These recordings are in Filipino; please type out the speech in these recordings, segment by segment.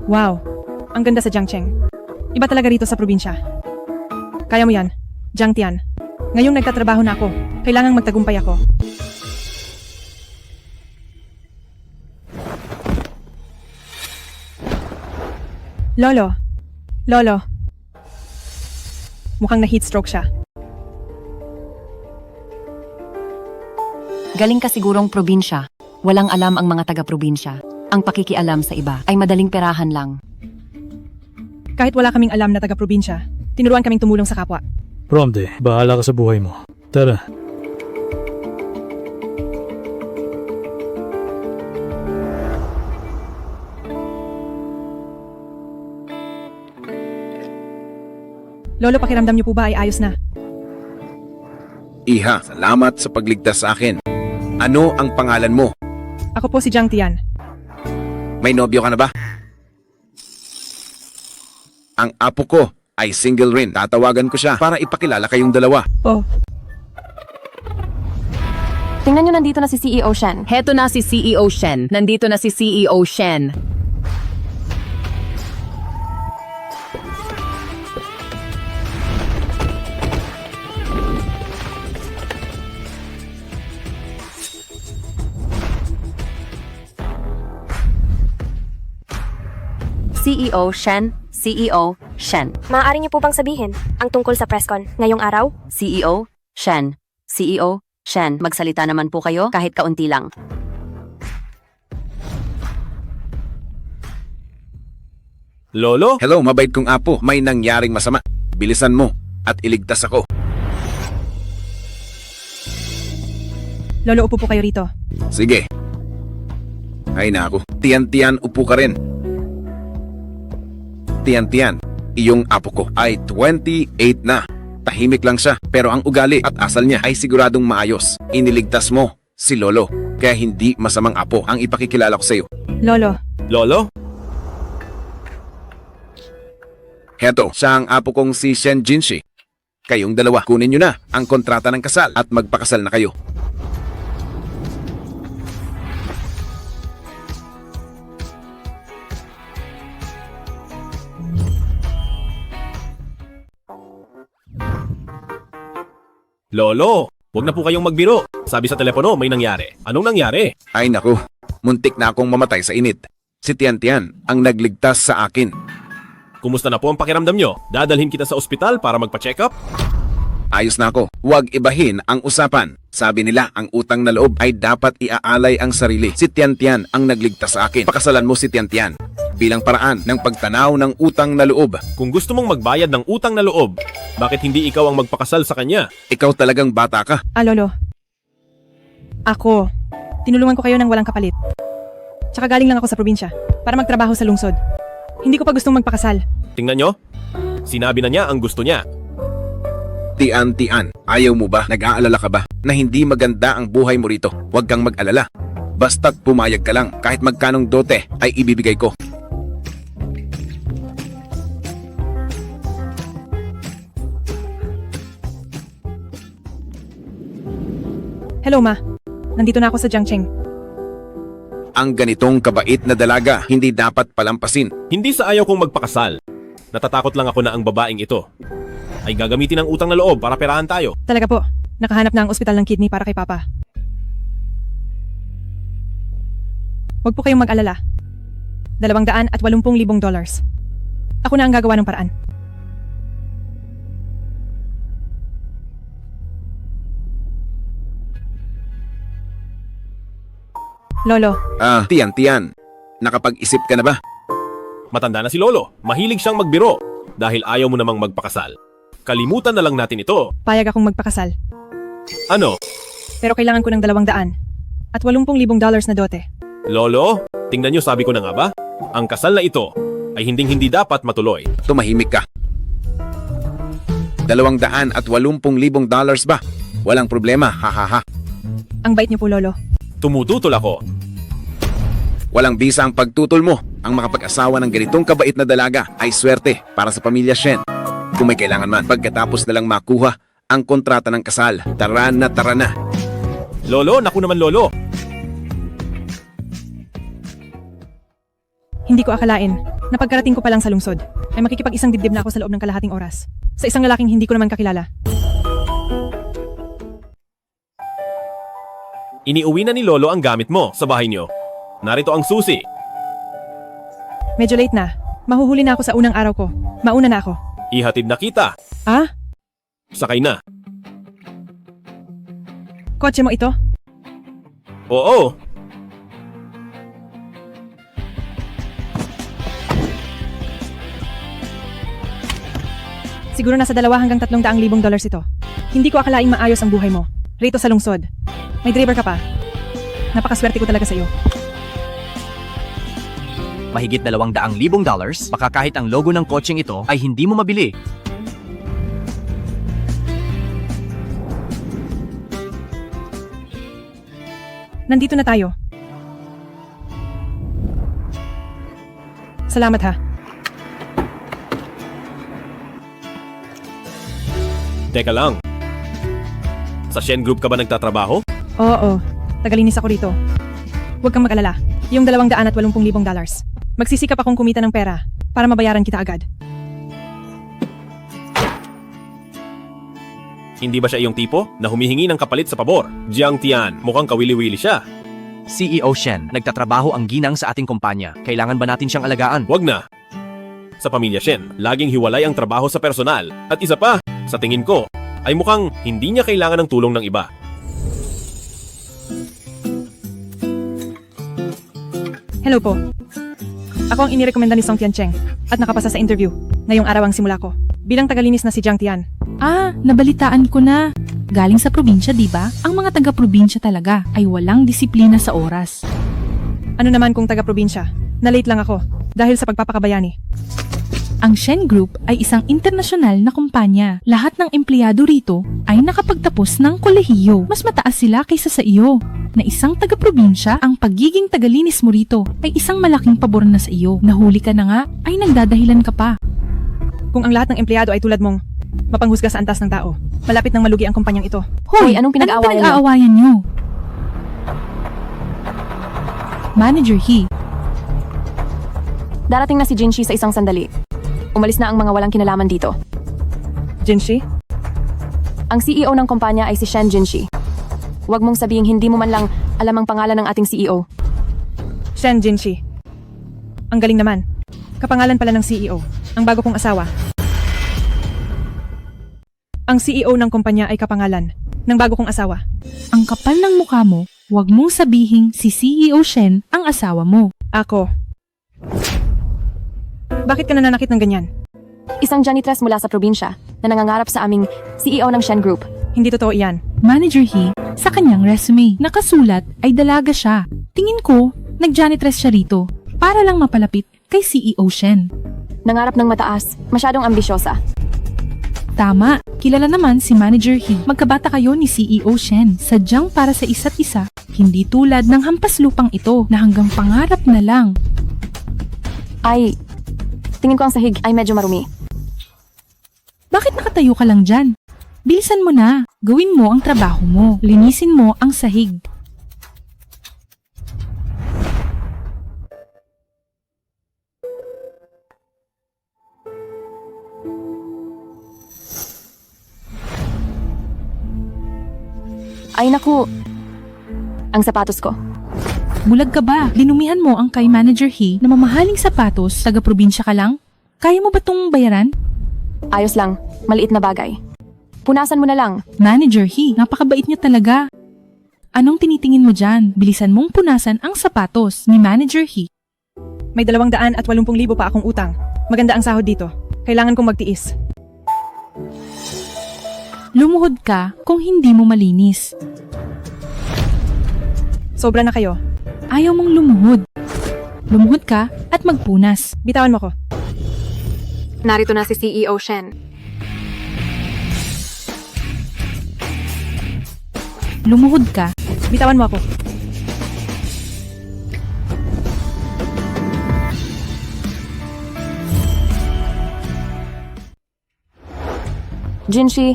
Wow, ang ganda sa Jiangcheng. Iba talaga rito sa probinsya. Kaya mo yan, Jiang Tian. Ngayong nagtatrabaho na ako, kailangang magtagumpay ako. Lolo. Lolo. Mukhang na-heat stroke siya. Galing ka sigurong probinsya. Walang alam ang mga taga-probinsya. Ang pakikialam sa iba ay madaling perahan lang. Kahit wala kaming alam na taga-probinsya, tinuruan kaming tumulong sa kapwa. Romde, bahala ka sa buhay mo. Tara. Lolo, pakiramdam niyo po ba ay ayos na? Iha, salamat sa pagligtas sa akin. Ano ang pangalan mo? Ako po si Jiang Tian. May nobyo ka na ba? Ang apo ko ay single rin. Tatawagan ko siya para ipakilala kayong dalawa. Oh, Tingnan nyo, nandito na si CEO Shen. Heto na si CEO Shen. Nandito na si CEO Shen. CEO Shen, CEO Shen. Maaari niyo po bang sabihin ang tungkol sa presscon ngayong araw? CEO Shen, CEO Shen. Magsalita naman po kayo kahit kaunti lang. Lolo? Hello, mabait kong apo. May nangyaring masama. Bilisan mo at iligtas ako. Lolo, upo po kayo rito. Sige. Ay naku. Tiyan-tiyan, upo ka rin. Tiyan-tiyan, iyong apo ko ay 28 na. Tahimik lang siya, pero ang ugali at asal niya ay siguradong maayos. Iniligtas mo si Lolo, kaya hindi masamang apo ang ipakikilala ko sa iyo. Lolo, Lolo? Heto, siya ang apo kong si Shen Jinshi. Kayong dalawa, kunin nyo na ang kontrata ng kasal at magpakasal na kayo. Lolo, huwag na po kayong magbiro. Sabi sa telepono, may nangyari. Anong nangyari? Ay naku, muntik na akong mamatay sa init. Si Tian-Tian ang nagligtas sa akin. Kumusta na po ang pakiramdam nyo? Dadalhin kita sa ospital para magpa-check up? Ayos na ako. Huwag ibahin ang usapan. Sabi nila, ang utang na loob ay dapat iaalay ang sarili. Si Tian-Tian ang nagligtas sa akin. Pakasalan mo si Tian-Tian bilang paraan ng pagtanaw ng utang na loob. Kung gusto mong magbayad ng utang na loob, bakit hindi ikaw ang magpakasal sa kanya? Ikaw talagang bata ka. Lolo. Ako, tinulungan ko kayo ng walang kapalit. Tsaka galing lang ako sa probinsya para magtrabaho sa lungsod. Hindi ko pa gustong magpakasal. Tingnan nyo, sinabi na niya ang gusto niya. Tian-Tian, ayaw mo ba? Nag-aalala ka ba na hindi maganda ang buhay mo rito? Huwag kang mag-alala. Basta't pumayag ka lang, kahit magkanong dote ay ibibigay ko. Hello, Ma. Nandito na ako sa Jiangcheng. Ang ganitong kabait na dalaga hindi dapat palampasin. Hindi sa ayaw kong magpakasal. Natatakot lang ako na ang babaeng ito ay gagamitin ng utang na loob para perahan tayo. Talaga po, nakahanap na ang ospital ng kidney para kay Papa. Huwag po kayong mag-alala. $280,000. Ako na ang gagawa ng paraan. Lolo, Tian-Tian, nakapag-isip ka na ba? Matanda na si Lolo. Mahilig siyang magbiro dahil ayaw mo namang magpakasal. Kalimutan na lang natin ito. payag akong magpakasal. Ano? Pero kailangan ko ng $200 at $80,000 na dote. Lolo, tingnan nyo, sabi ko na nga ba? Ang kasal na ito ay hindi dapat matuloy. Tumahimik ka. $280,000 ba? Walang problema, hahaha. Ang bait niyo po, Lolo. Tumututol ako. Walang bisa ang pagtutol mo. Ang makapag-asawa ng ganitong kabait na dalaga ay swerte para sa pamilya Shen. Kung may kailangan man, pagkatapos na lang makuha ang kontrata ng kasal. Tara na, tara na. Lolo, naku naman Lolo. Hindi ko akalain Napagkarating ko pa lang sa lungsod, ay makikipag-isang dibdib na ako sa loob ng kalahating oras. Sa isang lalaking hindi ko naman kakilala. Iniuwi na ni Lolo ang gamit mo sa bahay niyo. Narito ang susi. Medyo late na. Mahuhuli na ako sa unang araw ko. Mauna na ako. Ihatid na kita. Ah? Sakay na. Kotse mo ito? Oo. Siguro nasa 2 hanggang 300,000 dollars ito. Hindi ko akalaing maayos ang buhay mo. Rito sa lungsod. May driver ka pa. Napakaswerte ko talaga sa iyo. Mahigit 200,000 dollars, baka kahit ang logo ng kotseng ito ay hindi mo mabili. Nandito na tayo. Salamat ha. Teka lang. Sa Shen Group ka ba nagtatrabaho? Oo, tagalinis ako rito. Huwag kang mag-alala. Yung 280,000 dollars. Magsisikap akong kumita ng pera para mabayaran kita agad. Hindi ba siya iyong tipo na humihingi ng kapalit sa pabor? Jiang Tian, mukhang kawili-wili siya. CEO Shen, nagtatrabaho ang ginang sa ating kumpanya. Kailangan ba natin siyang alagaan? Wag na. Sa pamilya Shen, laging hiwalay ang trabaho sa personal. At isa pa, sa tingin ko, ay mukhang hindi niya kailangan ng tulong ng iba. Hello po. Ako ang inirekomenda ni Song Tiancheng at nakapasa sa interview. Ngayong araw ang simula ko. Bilang tagalinis na si Jiang Tian. Ah, nabalitaan ko na. Galing sa probinsya, di ba? Ang mga taga-probinsya talaga ay walang disiplina sa oras. Ano naman kung taga-probinsya? Na-late lang ako dahil sa pagpapakabayani. Ang Shen Group ay isang internasyonal na kumpanya. Lahat ng empleyado rito ay nakapagtapos ng kolehiyo. Mas mataas sila kaysa sa iyo. Na isang taga-probinsya, ang pagiging tagalinis mo rito ay isang malaking pabor na sa iyo. Nahuli ka na nga, ay nagdadahilan ka pa. Kung ang lahat ng empleyado ay tulad mong mapanghusga sa antas ng tao, malapit nang malugi ang kumpanyang ito. Hoy, anong pinag-aawayan niyo? niyo? Manager He, Darating na si Jinshi sa isang sandali. Umalis na ang mga walang kinalaman dito. Jinshi? Ang CEO ng kumpanya ay si Shen Jinshi. Huwag mong sabihing hindi mo man lang alam ang pangalan ng ating CEO. Shen Jinshi. Ang galing naman. Kapangalan pala ng CEO, ang bago kong asawa. Ang CEO ng kumpanya ay kapangalan ng bago kong asawa. ang kapal ng mukha mo, huwag mong sabihing si CEO Shen ang asawa mo. Ako. Bakit ka nananakit ng ganyan? Isang janitress mula sa probinsya na nangangarap sa aming CEO ng Shen Group. Hindi totoo iyan. Manager He, sa kanyang resume, nakasulat ay dalaga siya. Tingin ko, nag-janitress siya rito para lang mapalapit kay CEO Shen. Nangarap ng mataas, masyadong ambisyosa. Tama, kilala naman si Manager He. Magkabata kayo ni CEO Shen, sadyang para sa isa't isa. Hindi tulad ng hampas lupang ito na hanggang pangarap na lang. Ay, tingin ko ang sahig ay medyo marumi. Bakit nakatayo ka lang dyan? Bilisan mo na. Gawin mo ang trabaho mo. Linisin mo ang sahig. Ay naku, ang sapatos ko. Bulag ka ba? Dinumihan mo ang kay Manager He na mamahaling sapatos, taga-probinsya ka lang? Kaya mo ba tong bayaran? Ayos lang, maliit na bagay. Punasan mo na lang. Manager He, napakabait niya talaga. Anong tinitingin mo dyan? Bilisan mong punasan ang sapatos ni Manager He. May 280,000 pa akong utang. Maganda ang sahod dito. Kailangan kong magtiis. Lumuhod ka kung hindi mo malinis. Sobra na kayo. Ayaw mong lumuhod. Lumuhod ka at magpunas. Bitawan mo ko. Narito na si CEO Shen. Lumuhod ka. Bitawan mo ako. Jinshi,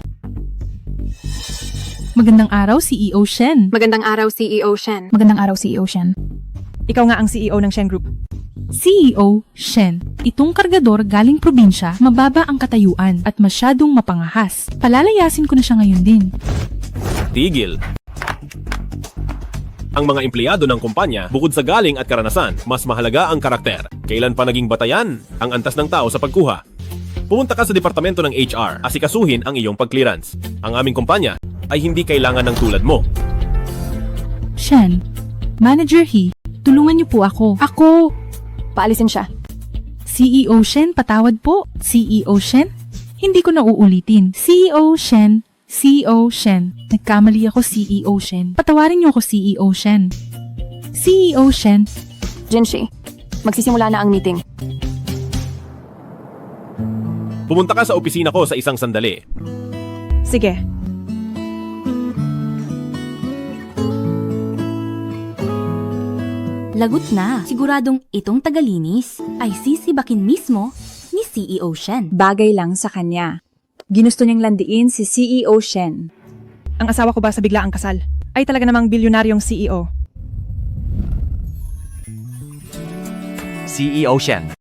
Magandang araw, CEO Shen. magandang araw CEO Shen. Magandang araw, CEO Shen. Ikaw nga ang CEO ng Shen Group. CEO Shen, itong kargador galing probinsya, mababa ang katayuan at masyadong mapangahas. Palalayasin ko na siya ngayon din. Tigil. Ang mga empleyado ng kumpanya, bukod sa galing at karanasan, mas mahalaga ang karakter. Kailan pa naging batayan ang antas ng tao sa pagkuha? Pumunta ka sa departamento ng HR, asikasuhin ang iyong pag-clearance. Ang aming kumpanya ay hindi kailangan ng tulad mo. Shen, Manager He, tulungan niyo po ako. Paalisin siya. CEO Shen, patawad po. CEO Shen? Hindi ko na uulitin. CEO Shen. Nagkamali ako, CEO Shen. Patawarin niyo ako, CEO Shen. CEO Shen. Jinshi, magsisimula na ang meeting. Pumunta ka sa opisina ko sa isang sandali. Sige. Lagot na. Siguradong itong tagalinis ay sisibakin mismo ni CEO Shen. Bagay lang sa kanya. Ginusto niyang landiin si CEO Shen. Ang asawa ko ba sa biglaang kasal ay talaga namang bilyonaryong CEO. CEO Shen.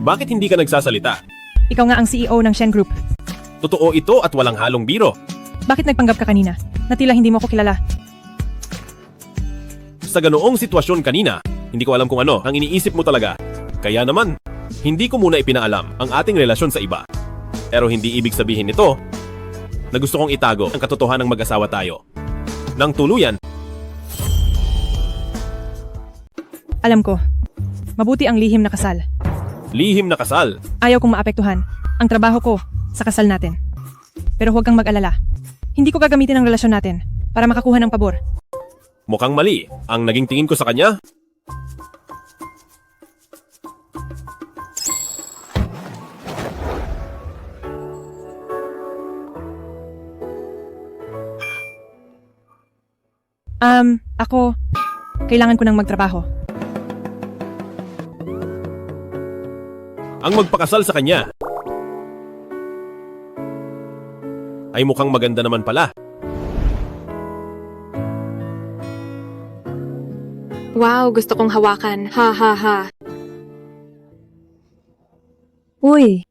Bakit hindi ka nagsasalita? Ikaw nga ang CEO ng Shen Group. Totoo ito at walang halong biro. Bakit nagpanggap ka kanina na tila hindi mo ako kilala? Sa ganoong sitwasyon kanina, hindi ko alam kung ano ang iniisip mo talaga. Kaya naman, hindi ko muna ipinaalam ang ating relasyon sa iba. Pero hindi ibig sabihin nito na gusto kong itago ang katotohanang mag-asawa tayo. Nang tuluyan, Alam ko, mabuti ang lihim na kasal. lihim na kasal. Ayaw kong maapektuhan ang trabaho ko sa kasal natin. Pero huwag kang mag-alala. Hindi ko gagamitin ang relasyon natin para makakuha ng pabor. Mukhang mali ang naging tingin ko sa kanya. Ako, kailangan ko nang magtrabaho. Ang magpakasal sa kanya ay mukhang maganda naman pala. Wow, gusto kong hawakan. Ha ha ha. Uy,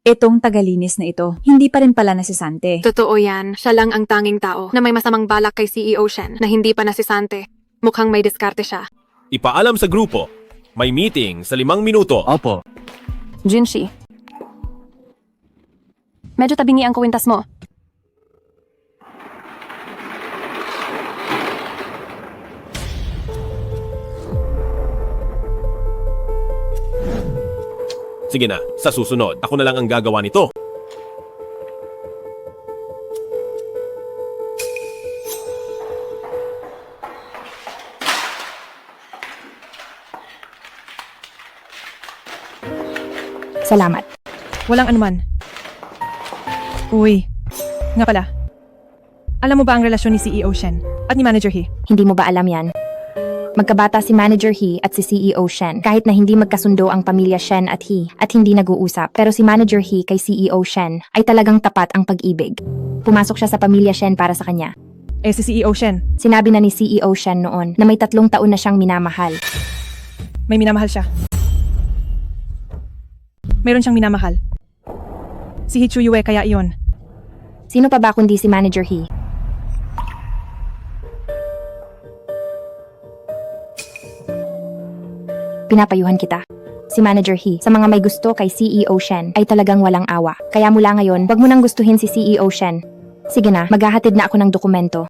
itong tagalinis na ito, hindi pa rin pala nasisante. Totoo yan. Siya lang ang tanging tao na may masamang balak kay CEO Shen na hindi pa nasisante. Mukhang may diskarte siya. Ipaalam sa grupo, may meeting sa 5 minuto. Opo. Jinshi, medyo tabingi ang kwintas mo. Sige na, sa susunod, ako na lang ang gagawa nito. Salamat. Walang anuman. Uy, nga pala. Alam mo ba ang relasyon ni CEO Shen at ni Manager He? Hindi mo ba alam yan? Magkabata si Manager He at si CEO Shen. Kahit na hindi magkasundo ang pamilya Shen at He at hindi nag-uusap, pero si Manager He kay CEO Shen ay talagang tapat ang pag-ibig. Pumasok siya sa pamilya Shen para sa kanya. Eh si CEO Shen, Sinabi na ni CEO Shen noon na may 3 taon na siyang minamahal. may minamahal siya. Mayroon siyang minamahal. Si He Chuyue kaya iyon. Sino pa ba kundi si Manager He? Pinapayuhan kita. Si Manager He, sa mga may gusto kay CEO Shen, ay talagang walang awa. Kaya mula ngayon, wag mo nang gustuhin si CEO Shen. Sige na, maghahatid na ako ng dokumento.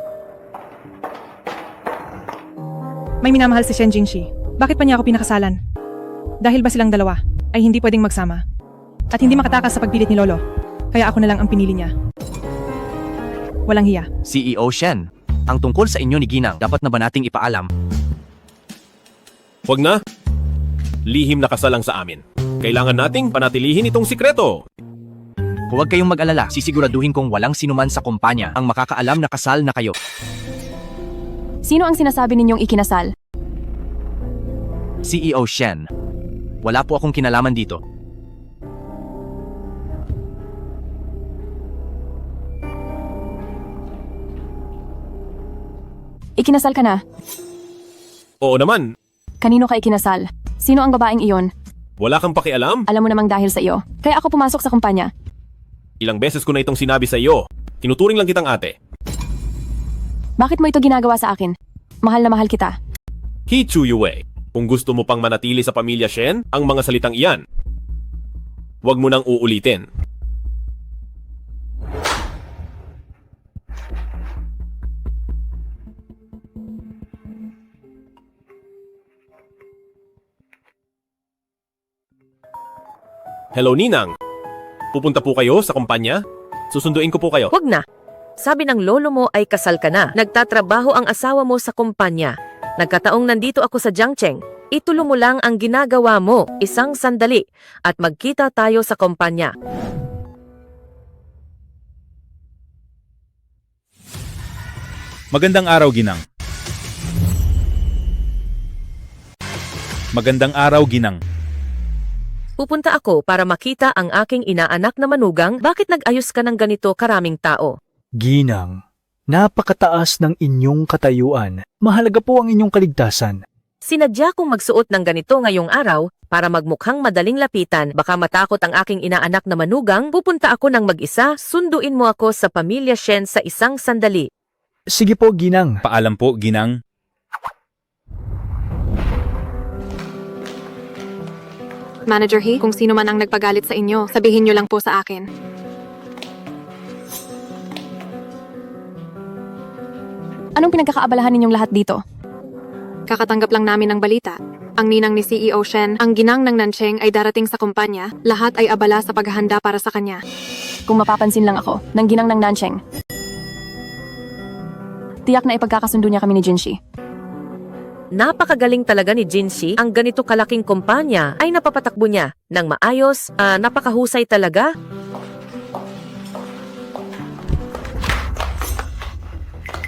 May minamahal si Shen Jingshi. Bakit pa niya ako pinakasalan? Dahil ba silang dalawa ay hindi pwedeng magsama? At hindi makatakas sa pagpilit ni Lolo. Kaya ako na lang ang pinili niya. Walang hiya. CEO Shen. Ang tungkol sa inyo ni Ginang, dapat na ba nating ipaalam? Huwag na. Lihim na kasal ang sa amin. Kailangan nating panatilihin itong sikreto. Huwag kayong mag-alala, sisiguraduhin kong walang sinuman sa kumpanya ang makakaalam na kasal na kayo. Sino ang sinasabi ninyong ikinasal? CEO Shen. Wala po akong kinalaman dito. Ikinasal ka na. Oo naman, Kanino ka ikinasal? Sino ang babaeng iyon? wala kang pakialam. Alam mo namang dahil sa iyo. Kaya ako pumasok sa kumpanya. Ilang beses ko na itong sinabi sa iyo. Tinuturing lang kitang ate. Bakit mo ito ginagawa sa akin? Mahal na mahal kita. He Chu Yue. Kung gusto mo pang manatili sa pamilya Shen, ang mga salitang iyan, huwag mo nang uulitin. Hello, Ninang. Pupunta po kayo sa kumpanya? Susunduin ko po kayo. Huwag na. Sabi ng lolo mo ay kasal ka na. Nagtatrabaho ang asawa mo sa kumpanya. Nagkataong nandito ako sa Jiangcheng. Ituloy mo lang ang ginagawa mo, isang sandali, at magkita tayo sa kumpanya. Magandang araw, Ginang. Magandang araw, Ginang. Pupunta ako para makita ang aking inaanak na manugang. Bakit nag-ayos ka ng ganito karaming tao? Ginang, napakataas ng inyong katayuan. Mahalaga po ang inyong kaligtasan. Sinadya kong magsuot ng ganito ngayong araw para magmukhang madaling lapitan. Baka matakot ang aking inaanak na manugang. Pupunta ako ng mag-isa. Sunduin mo ako sa pamilya Shen sa isang sandali. Sige po, Ginang. Paalam po, Ginang. Manager He, kung sino man ang nagpagalit sa inyo, sabihin niyo lang po sa akin. Anong pinagkakaabalahan ninyong lahat dito? Kakatanggap lang namin ng balita. Ang ninang ni CEO Shen, ang ginang ng Nancheng ay darating sa kumpanya. Lahat ay abala sa paghahanda para sa kanya. Kung mapapansin lang ako, ng ginang ng Nancheng. Tiyak na ipagkakasundo niya kami ni Jinshi. Napakagaling talaga ni Jinshi. Ang ganito kalaking kumpanya ay napapatakbo niya ng maayos. Napakahusay talaga.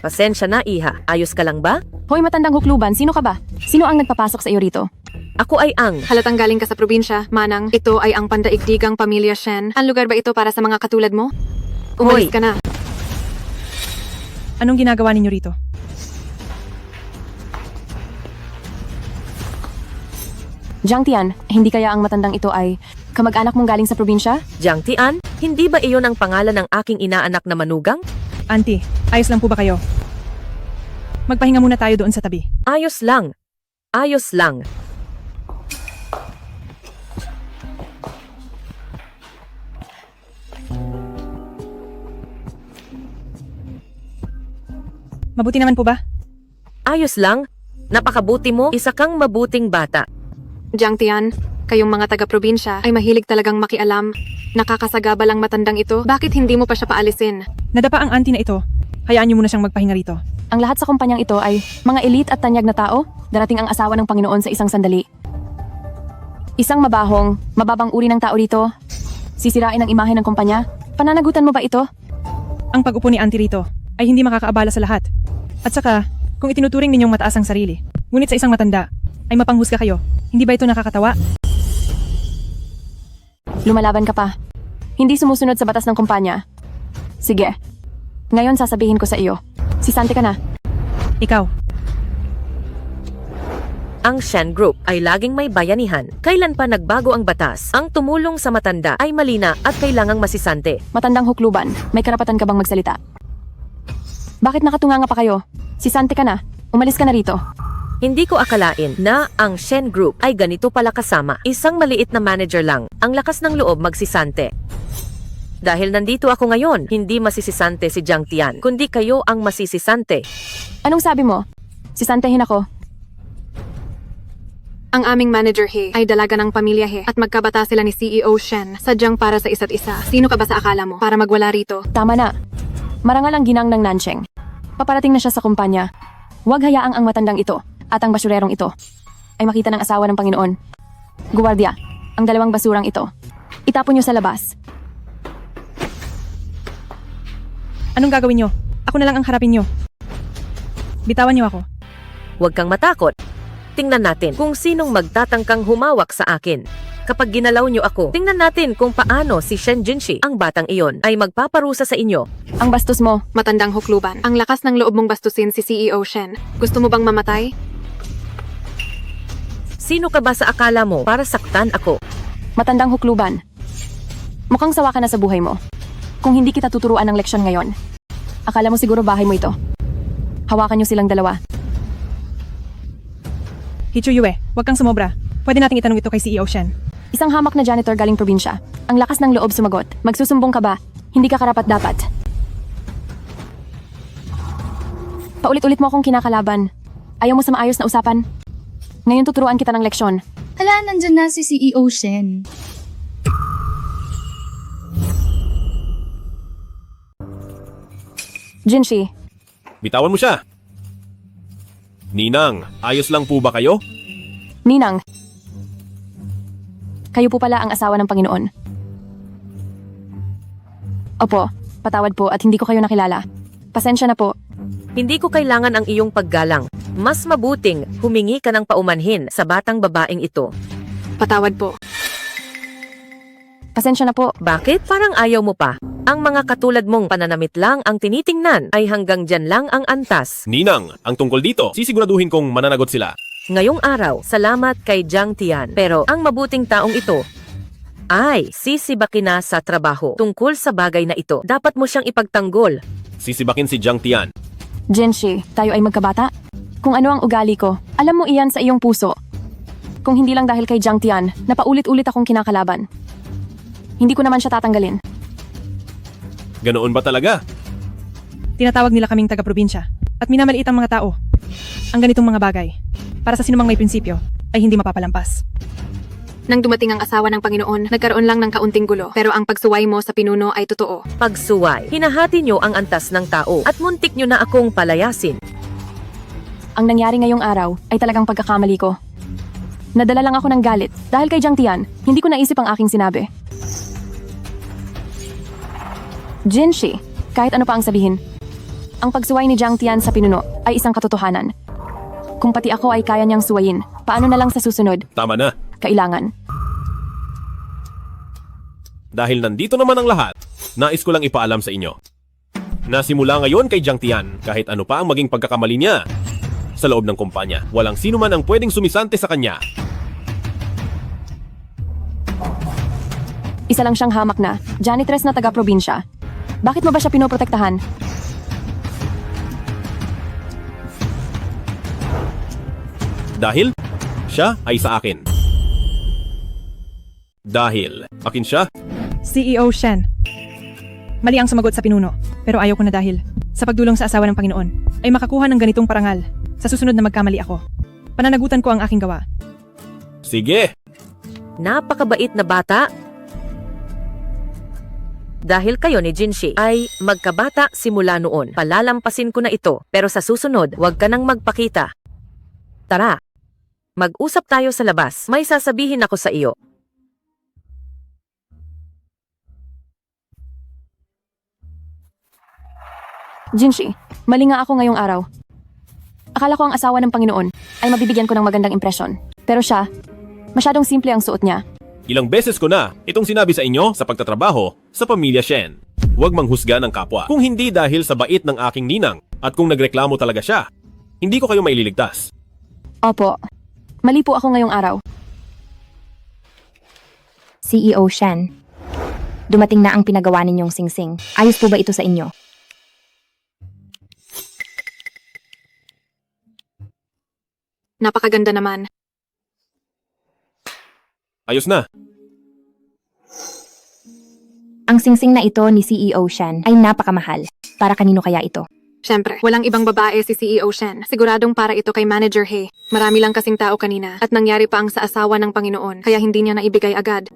Pasensya na, Iha. Ayos ka lang ba? Hoy matandang hukluban, sino ka ba? Sino ang nagpapasok sa iyo rito? Ako ay ang... Halatang galing ka sa probinsya, Manang. Ito ay ang pandaigdigang pamilya Shen. Ang lugar ba ito para sa mga katulad mo? Umalis ka na. Anong ginagawa ninyo rito? Jiang Tian, hindi kaya ang matandang ito ay kamag-anak mong galing sa probinsya? Jiang Tian, hindi ba iyon ang pangalan ng aking inaanak na manugang? Auntie, ayos lang po ba kayo? Magpahinga muna tayo doon sa tabi. Ayos lang. Ayos lang. Mabuti naman po ba? Ayos lang. Napakabuti mo. Isa kang mabuting bata. Jiang Tian, kayong mga taga-probinsya ay mahilig talagang makialam. Nakakasagabal ang matandang ito. Bakit hindi mo pa siya paalisin? Nadapa ang auntie na ito. Hayaan niyo muna siyang magpahinga rito. Ang lahat sa kumpanyang ito ay mga elite at tanyag na tao. Darating ang asawa ng Panginoon sa isang sandali. Isang mabahong, mababang uri ng tao rito. Sisirain ang imahe ng kumpanya. Pananagutan mo ba ito? Ang pag-upo ni auntie rito ay hindi makakaabala sa lahat. At saka, kung itinuturing ninyong mataas ang sarili, ngunit sa isang matanda, ay mapanghusga kayo. Hindi ba ito nakakatawa? Lumalaban ka pa. Hindi sumusunod sa batas ng kumpanya. Sige. Ngayon sasabihin ko sa iyo. Sisante ka na. Ikaw. Ang Shen Group ay laging may bayanihan. Kailan pa nagbago ang batas? Ang tumulong sa matanda ay malina at kailangang masisante. Matandang hukluban, may karapatan ka bang magsalita? Bakit nakatunganga pa kayo? Sisante ka na. Umalis ka na rito. Hindi ko akalain na ang Shen Group ay ganito pala kasama. Isang maliit na manager lang. Ang lakas ng loob magsisante. Dahil nandito ako ngayon, hindi masisisante si Jiang Tian, kundi kayo ang masisisante. Anong sabi mo? Sisantehin ako. Ang aming manager He ay dalaga ng pamilya He at magkabata sila ni CEO Shen sadyang para sa isa't isa. Sino ka ba sa akala mo para magwala rito? Tama na. Marangal ang ginang ng Nancheng. Paparating na siya sa kumpanya. Huwag hayaang ang matandang ito at ang basurerong ito ay makita ng asawa ng Panginoon. Guwardiya, ang dalawang basurang ito. Itapon niyo sa labas. Anong gagawin nyo? Ako na lang ang harapin nyo. Bitawan nyo ako. Huwag kang matakot. Tingnan natin kung sinong magtatangkang humawak sa akin. Kapag ginalaw nyo ako, tingnan natin kung paano si Shen Jinshi, ang batang iyon, ay magpaparusa sa inyo. Ang bastos mo. Matandang hukluban. Ang lakas ng loob mong bastusin si CEO Shen. Gusto mo bang mamatay? Sino ka ba sa akala mo para saktan ako? Matandang hukluban. Mukhang sawa ka na sa buhay mo. Kung hindi kita tuturuan ng leksyon ngayon, akala mo siguro bahay mo ito. Hawakan niyo silang dalawa. Hichuyue, huwag kang sumobra. Pwede nating itanong ito kay CEO Shen. Isang hamak na janitor galing probinsya. Ang lakas ng loob sumagot. Magsusumbong ka ba? Hindi ka karapat-dapat. Paulit-ulit mo akong kinakalaban. Ayaw mo sa maayos na usapan? Ngayon tuturuan kita ng leksyon. Hala, nandyan na si CEO Shen. Jinshi, Bitawan mo siya. Ninang, ayos lang po ba kayo? Ninang. Kayo po pala ang asawa ng Panginoon. Opo, patawad po at hindi ko kayo nakilala. Pasensya na po. Hindi ko kailangan ang iyong paggalang. Mas mabuting humingi ka ng paumanhin sa batang babaeng ito. Patawad po. Pasensya na po. Bakit? Parang ayaw mo pa. Ang mga katulad mong pananamit lang ang tinitingnan ay hanggang dyan lang ang antas. Ninang, ang tungkol dito, sisiguraduhin kong mananagot sila. Ngayong araw, salamat kay Jiang Tian. Pero ang mabuting taong ito ay sisibakin na sa trabaho. Tungkol sa bagay na ito, dapat mo siyang ipagtanggol. Sisibakin si Jiang Tian. Jinshi, tayo ay magkabata? Kung ano ang ugali ko, alam mo iyan sa iyong puso. Kung hindi lang dahil kay Jiang Tian, napaulit-ulit akong kinakalaban. Hindi ko naman siya tatanggalin. Ganoon ba talaga? Tinatawag nila kaming taga-probinsya at minamaliit ang mga tao. Ang ganitong mga bagay, para sa sinumang may prinsipyo, ay hindi mapapalampas. Nang dumating ang asawa ng Panginoon, nagkaroon lang ng kaunting gulo, pero ang pagsuway mo sa pinuno ay totoo. Pagsuway, hinahati niyo ang antas ng tao at muntik niyo na akong palayasin. Ang nangyari ngayong araw ay talagang pagkakamali ko. Nadala lang ako ng galit dahil kay Jiang Tian, hindi ko naisip ang aking sinabi. Jinshi, kahit ano pa ang sabihin, ang pagsuway ni Jiang Tian sa pinuno ay isang katotohanan. Kung pati ako ay kaya niyang suwayin, paano na lang sa susunod? Tama na. Kailangan. Dahil nandito naman ang lahat, nais ko lang ipaalam sa inyo. Nasimula ngayon kay Jiang Tian, kahit ano pa ang maging pagkakamali niya. Sa loob ng kumpanya, walang sino man ang pwedeng sumisante sa kanya. Isa lang siyang hamak na, janitress na taga-probinsya. Bakit mo ba siya pinoprotektahan? Dahil siya ay sa akin. Dahil akin siya. CEO Shen. Mali ang sumagot sa pinuno, pero ayaw ko na dahil sa pagdulong sa asawa ng Panginoon ay makakuha ng ganitong parangal. Sa susunod na magkamali ako, pananagutan ko ang aking gawa. Sige. Napakabait na bata. Dahil kayo ni Jinshi ay magkabata simula noon. Palalampasin ko na ito, pero sa susunod, huwag ka nang magpakita. Tara, mag-usap tayo sa labas. May sasabihin ako sa iyo. Jinshi, mali nga ako ngayong araw. Akala ko ang asawa ng Panginoon ay mabibigyan ko ng magandang impresyon. Pero siya, masyadong simple ang suot niya. Ilang beses ko na itong sinabi sa inyo sa pagtatrabaho sa pamilya Shen. Huwag manghusga ng kapwa. Kung hindi dahil sa bait ng aking ninang at kung nagreklamo talaga siya, hindi ko kayo maililigtas. Opo, mali po ako ngayong araw. CEO Shen, dumating na ang pinagawa ninyong singsing. Ayos po ba ito sa inyo? Napakaganda naman. Ayos na. Ang singsing na ito ni CEO Shen ay napakamahal. Para kanino kaya ito? Siyempre, walang ibang babae si CEO Shen. Siguradong para ito kay Manager He. Marami lang kasing tao kanina at nangyari pa ang sa asawa ng Panginoon kaya hindi niya naibigay agad.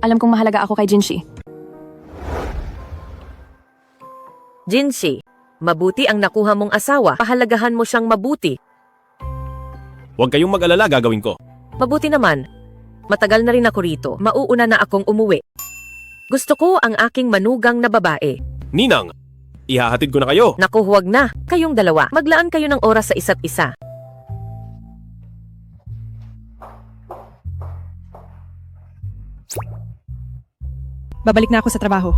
Alam kong mahalaga ako kay Jinshi. Jinshi, mabuti ang nakuha mong asawa. Pahalagahan mo siyang mabuti. Huwag kayong mag-alala, gagawin ko. Mabuti naman. Matagal na rin ako rito. Mauuna na akong umuwi. Gusto ko ang aking manugang na babae. Ninang, ihahatid ko na kayo. Naku, huwag na. Kayong dalawa. Maglaan kayo ng oras sa isa't isa. Babalik na ako sa trabaho.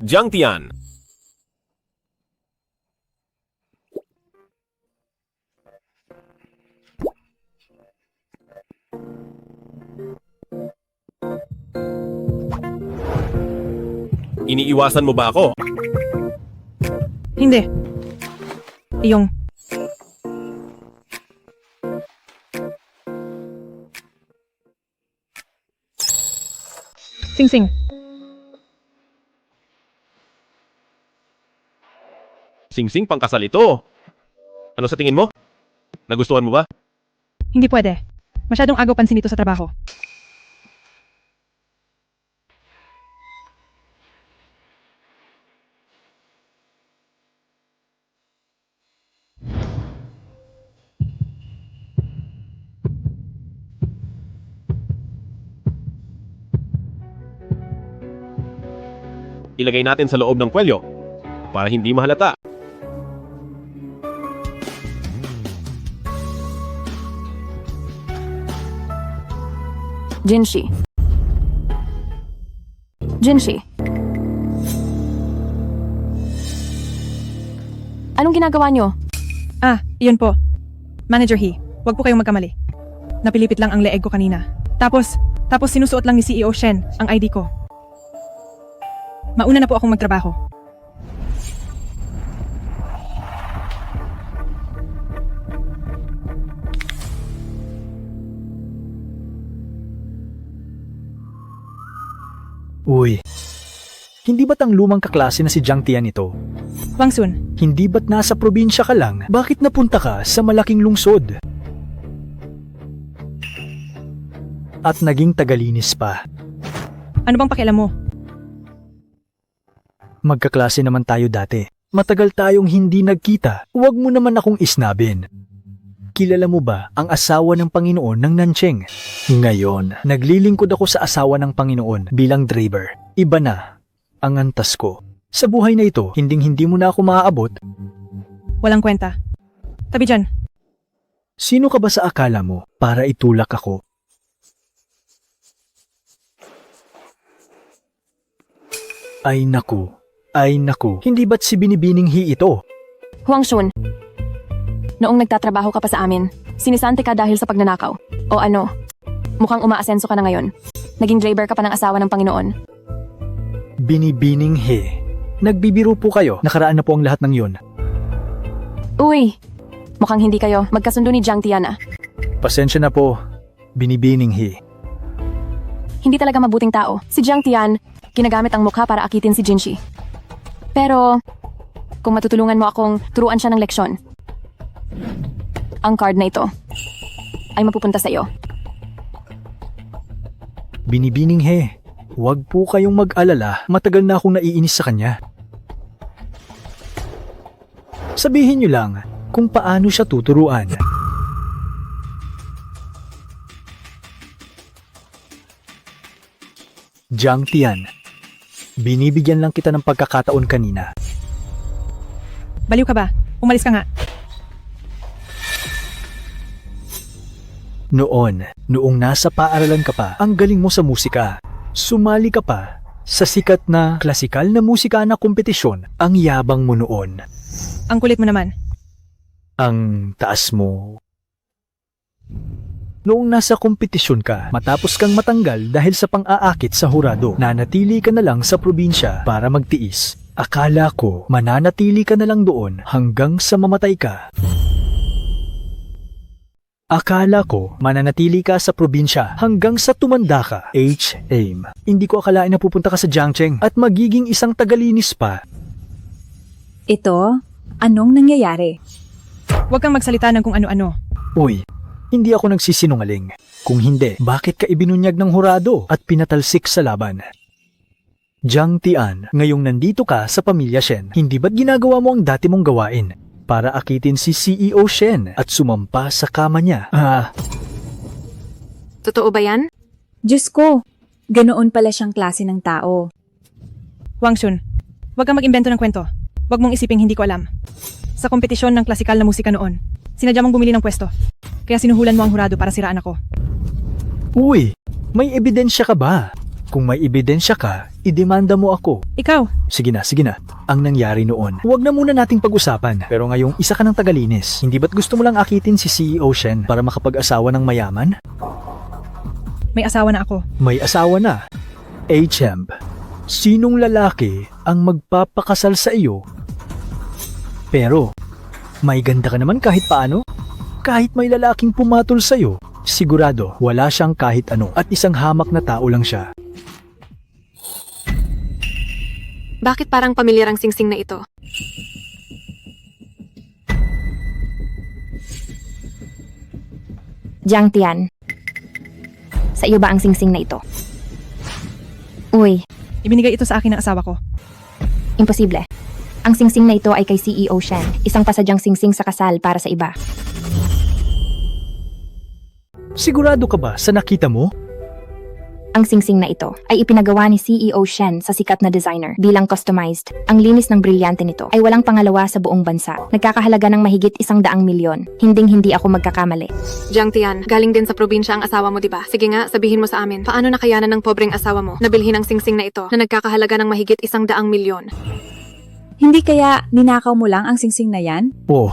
Jiang Tian. Iniiwasan mo ba ako? Hindi. Iyong... Sing-sing. Sing-sing pangkasal ito. Ano sa tingin mo? Nagustuhan mo ba? Hindi pwede. Masyadong agaw pansin ito sa trabaho. Ilagay natin sa loob ng kwelyo para hindi mahalata. Jinshi. Jinshi. Anong ginagawa nyo? Iyon po. Manager He, wag po kayong magkamali. Napilipit lang ang leeg ko kanina. Tapos sinusuot lang ni CEO Shen ang ID ko. Mauna na po akong magtrabaho. Uy, hindi ba't ang lumang kaklase na si Jiang Tian ito? Wang Sun, Hindi ba't nasa probinsya ka lang? Bakit napunta ka sa malaking lungsod? At naging tagalinis pa. ano bang pakialam mo? Magkaklase naman tayo dati. Matagal tayong hindi nagkita. Huwag mo naman akong isnabin. Kilala mo ba ang asawa ng Panginoon ng Nancheng? Ngayon, naglilingkod ako sa asawa ng Panginoon bilang driver. Iba na ang antas ko. Sa buhay na ito, hinding-hindi mo na ako maaabot. Walang kwenta. Tabi dyan. Sino ka ba sa akala mo para itulak ako? Ay naku, hindi ba't si Binibining He ito? Huang Shun. Noong nagtatrabaho ka pa sa amin, sinisante ka dahil sa pagnanakaw. O ano, mukhang umaasenso ka na ngayon. Naging driver ka pa ng asawa ng Panginoon. Binibining He. Nagbibiro po kayo, nakaraan na po ang lahat ng yun. Uy, mukhang hindi kayo magkasundo ni Jiang Tian. Pasensya na po, Binibining He. Hindi talaga mabuting tao. Si Jiang Tian, ginagamit ang mukha para akitin si Jinshi. Pero, kung matutulungan mo akong turuan siya ng leksyon, ang card na ito ay mapupunta sa iyo. Binibining He, huwag po kayong mag-alala, matagal na akong naiinis sa kanya. Sabihin niyo lang kung paano siya tuturuan. Jiang Tian, binibigyan lang kita ng pagkakataon kanina. Baliw ka ba? Umalis ka nga. Noong nasa paaralan ka pa, ang galing mo sa musika. Sumali ka pa sa sikat na klasikal na musika na kompetisyon. Ang yabang mo noon. Ang kulit mo naman. Ang taas mo. Noong nasa kompetisyon ka, matapos kang matanggal dahil sa pang-aakit sa hurado, nanatili ka na lang sa probinsya para magtiis. Akala ko, mananatili ka na lang doon hanggang sa mamatay ka. Akala ko, mananatili ka sa probinsya hanggang sa tumanda ka. H-aim. Hindi ko akalain na pupunta ka sa Jiangcheng at magiging isang tagalinis pa. Ito, anong nangyayari? Huwag kang magsalita ng kung ano-ano. Uy, hindi ako nagsisinungaling. Kung hindi, bakit ka ibinunyag ng hurado at pinatalsik sa laban? Jiang Tian, ngayong nandito ka sa pamilya Shen, hindi ba't ginagawa mo ang dati mong gawain para akitin si CEO Shen at sumampa sa kama niya? Totoo ba yan? Diyos ko, ganoon pala siyang klase ng tao. Wang Shun, huwag kang mag-imbento ng kwento. Huwag mong isiping hindi ko alam. Sa kompetisyon ng klasikal na musika noon, sinadya mong bumili ng pwesto. Kaya sinuhulan mo ang hurado para siraan ako. Uy, may ebidensya ka ba? Kung may ebidensya ka, idemanda mo ako. Ikaw, Sige na, sige na. Ang nangyari noon, huwag na muna nating pag-usapan. Pero ngayong isa ka ng tagalinis, hindi ba't gusto mo lang akitin si CEO Shen para makapag-asawa ng mayaman? may asawa na ako. May asawa na. Champ, sinong lalaki ang magpapakasal sa iyo? Pero, may ganda ka naman kahit paano. Kahit may lalaking pumatol sa iyo, sigurado wala siyang kahit ano at isang hamak na tao lang siya. Bakit parang pamilyar ang singsing na ito? Jiang Tian. Sa iyo ba ang singsing na ito? Uy, Ibinigay ito sa akin ng asawa ko. imposible. Ang singsing na ito ay kay CEO Shen, isang pasadyang singsing sa kasal para sa iba. Sigurado ka ba sa nakita mo? Ang singsing na ito ay ipinagawa ni CEO Shen sa sikat na designer bilang customized. Ang linis ng brilyante nito ay walang pangalawa sa buong bansa. Nagkakahalaga ng mahigit 100 milyon. Hinding-hindi ako magkakamali. Jiang Tian, galing din sa probinsya ang asawa mo, diba? Sige nga, sabihin mo sa amin, paano nakayanan ng pobreng asawa mo na bilhin ang singsing na ito na nagkakahalaga ng mahigit 100 milyon? Hindi kaya ninakaw mo lang ang singsing na yan? Oh.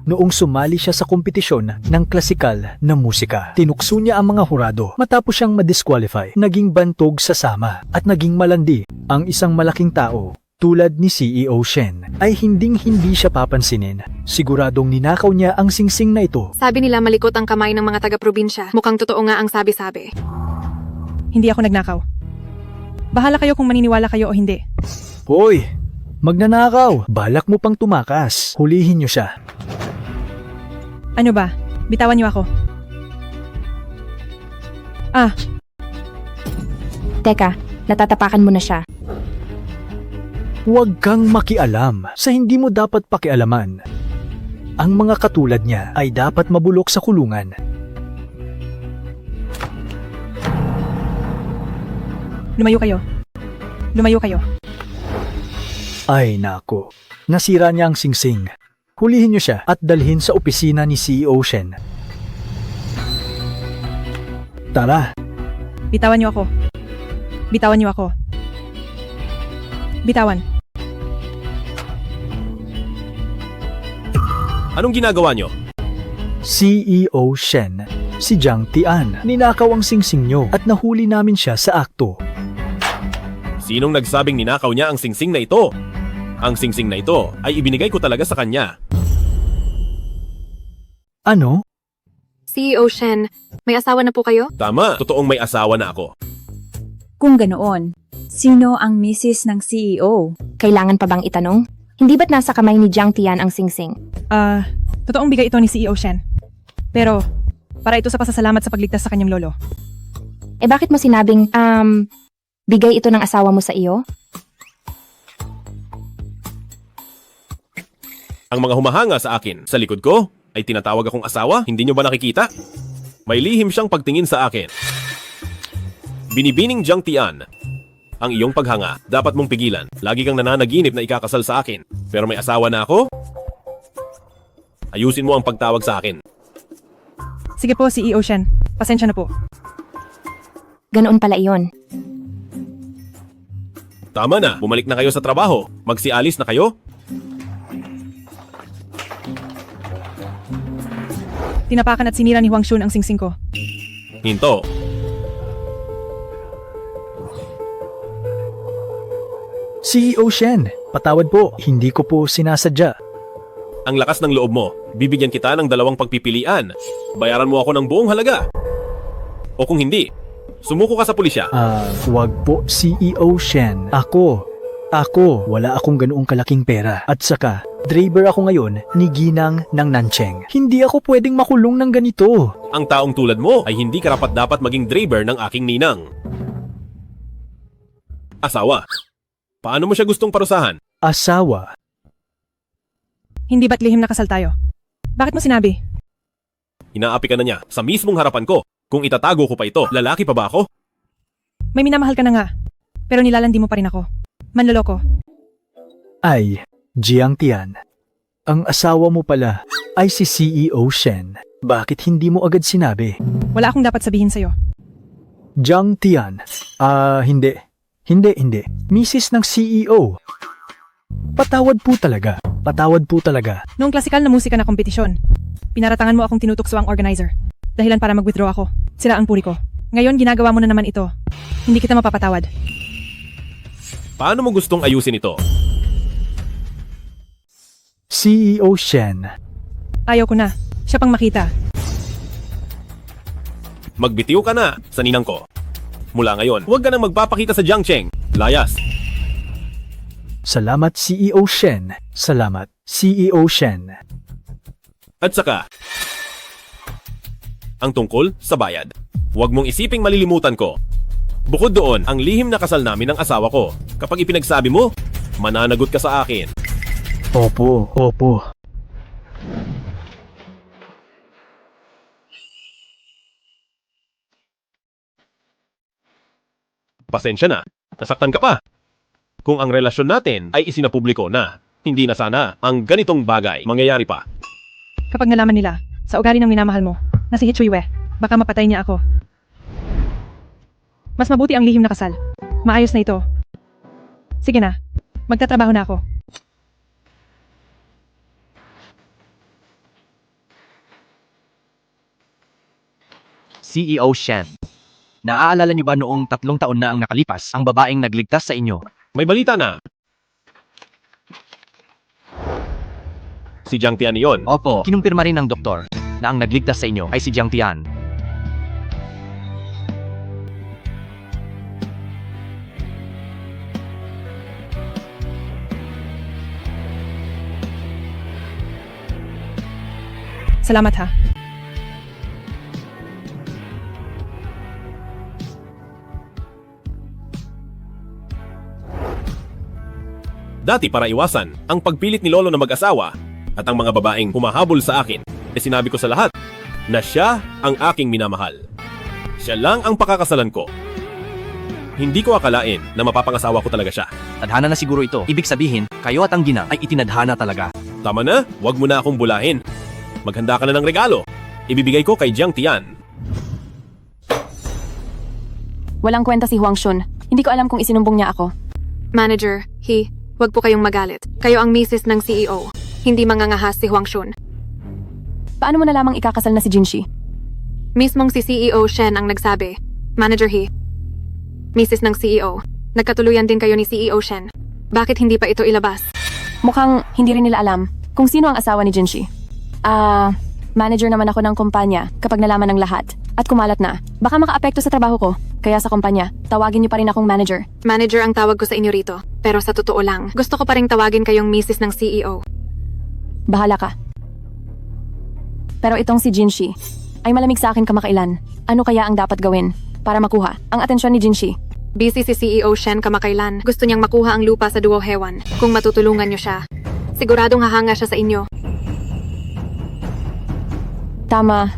Noong sumali siya sa kompetisyon ng klasikal na musika, tinukso niya ang mga hurado matapos siyang madisqualify. Naging bantog sa sama at naging malandi. Ang isang malaking tao, tulad ni CEO Shen, ay hinding-hindi siya papansinin. Siguradong ninakaw niya ang singsing na ito. Sabi nila malikot ang kamay ng mga taga-probinsya. Mukhang totoo nga ang sabi-sabi. Hindi ako nagnakaw. Bahala kayo kung maniniwala kayo o hindi. Hoy! Magnanakaw! Balak mo pang tumakas. Hulihin niyo siya. Ano ba? Bitawan niyo ako. Teka, natatapakan mo na siya. Huwag kang makialam sa hindi mo dapat pakialaman. Ang mga katulad niya ay dapat mabulok sa kulungan. Lumayo kayo. Lumayo kayo. Ay nako, nasira niya ang singsing. Hulihin niyo siya at dalhin sa opisina ni CEO Shen. Tara, Bitawan niyo ako. Bitawan niyo ako. Bitawan. Anong ginagawa nyo? CEO Shen, si Jiang Tian. Ninakaw ang singsing niyo at nahuli namin siya sa akto. Sinong nagsabing ninakaw niya ang singsing na ito? Ang singsing na ito ay ibinigay ko talaga sa kanya. Ano? CEO Shen, may asawa na po kayo? Tama, totoong may asawa na ako. Kung ganoon, sino ang misis ng CEO? Kailangan pa bang itanong? Hindi ba't nasa kamay ni Jiang Tian ang singsing? Totoong bigay ito ni CEO Shen. Pero, para ito sa pasasalamat sa pagligtas sa kanyang lolo. Eh bakit mo sinabing, bigay ito ng asawa mo sa iyo? Ang mga humahanga sa akin, sa likod ko, ay tinatawag akong asawa, hindi nyo ba nakikita? May lihim siyang pagtingin sa akin. Binibining Jiang Tian, ang iyong paghanga, dapat mong pigilan. Lagi kang nananaginip na ikakasal sa akin. Pero may asawa na ako? Ayusin mo ang pagtawag sa akin. Sige po, CEO Shen. Pasensya na po. Ganoon pala iyon. Tama na, bumalik na kayo sa trabaho. Magsialis na kayo? Tinapakan at sinira ni Huang Shun ang singsing ko. Hinto. CEO Shen, patawad po, hindi ko po sinasadya. Ang lakas ng loob mo, bibigyan kita ng 2 pagpipilian. Bayaran mo ako ng buong halaga. O kung hindi, sumuko ka sa pulisya. Wag po CEO Shen. Ako, wala akong ganoong kalaking pera. At saka, driver ako ngayon ni Ginang ng Nancheng. Hindi ako pwedeng makulong ng ganito. Ang taong tulad mo ay hindi karapat-dapat maging driver ng aking ninang. Asawa. Paano mo siya gustong parusahan? Asawa. Hindi ba't lihim na kasal tayo? Bakit mo sinabi? Inaapi ka na niya sa mismong harapan ko. Kung itatago ko pa ito, lalaki pa ba ako? May minamahal ka na nga. Pero nilalandi mo pa rin ako. Manloloko. Ay, Jiang Tian. Ang asawa mo pala ay si CEO Shen. Bakit hindi mo agad sinabi? Wala akong dapat sabihin sa'yo. Jiang Tian. Hindi. Hindi. Misis ng CEO. Patawad po talaga. Noong klasikal na musika na kompetisyon, pinaratangan mo akong tinutukso ang organizer. Dahilan para mag-withdraw ako. Sila ang puri ko. Ngayon ginagawa mo na naman ito. Hindi kita mapapatawad. Paano mo gustong ayusin ito? CEO Shen. Ayaw ko na. Siya pang makita. Magbitiw ka na sa ninang ko. Mula ngayon, huwag ka nang magpapakita sa Jiangcheng. Layas. Salamat CEO Shen. At saka, ang tungkol sa bayad. Huwag mong isiping malilimutan ko. Bukod doon, ang lihim na kasal namin ng asawa ko. Kapag ipinagsabi mo, mananagot ka sa akin. Opo. Pasensya na, nasaktan ka pa. Kung ang relasyon natin ay isinapubliko na, hindi na sana ang ganitong bagay mangyayari pa. Kapag nalaman nila, sa ugali ng minamahal mo, na si Hichuiwe, baka mapatay niya ako. Mas mabuti ang lihim na kasal. Maayos na ito. Sige na, magtatrabaho na ako. CEO Shen. Naaalala niyo ba noong 3 taon na ang nakalipas, ang babaeng nagligtas sa inyo? May balita na. Si Jiang Tian iyon. Opo, kinumpirma rin ng doktor na ang nagligtas sa inyo ay si Jiang Tian. Salamat ha. Dati para iwasan ang pagpilit ni Lolo na mag-asawa at ang mga babaeng humahabol sa akin, sinabi ko sa lahat na siya ang aking minamahal. Siya lang ang pakakasalan ko. Hindi ko akalain na mapapangasawa ko talaga siya. Tadhana na siguro ito. Ibig sabihin, kayo at ang ginang ay itinadhana talaga. Tama na, wag mo na akong bulahin. Maghanda ka na ng regalo. Ibibigay ko kay Jiang Tian. Walang kwenta si Huang Shun. Hindi ko alam kung isinumbong niya ako. Manager, wag po kayong magalit. Kayo ang misis ng CEO. Hindi mangangahas si Huang Shun. Paano mo nalamang ikakasal na si Jinshi? Mismong si CEO Shen ang nagsabi. Manager misis ng CEO. Nagkatuluyan din kayo ni CEO Shen. Bakit hindi pa ito ilabas? Mukhang hindi rin nila alam kung sino ang asawa ni Jinshi. Manager naman ako ng kumpanya kapag nalaman ng lahat. At kumalat na, baka makaapekto sa trabaho ko. Kaya sa kumpanya, tawagin niyo pa rin akong manager. Manager ang tawag ko sa inyo rito. Pero sa totoo lang, gusto ko pa rin tawagin kayong misis ng CEO. Bahala ka. Pero itong si Jinshi ay malamig sa akin kamakailan. Ano kaya ang dapat gawin para makuha ang atensyon ni Jinshi? Busy si CEO Shen kamakailan. Gusto niyang makuha ang lupa sa Duo Hewan. Kung matutulungan niyo siya, siguradong hahanga siya sa inyo. Tama.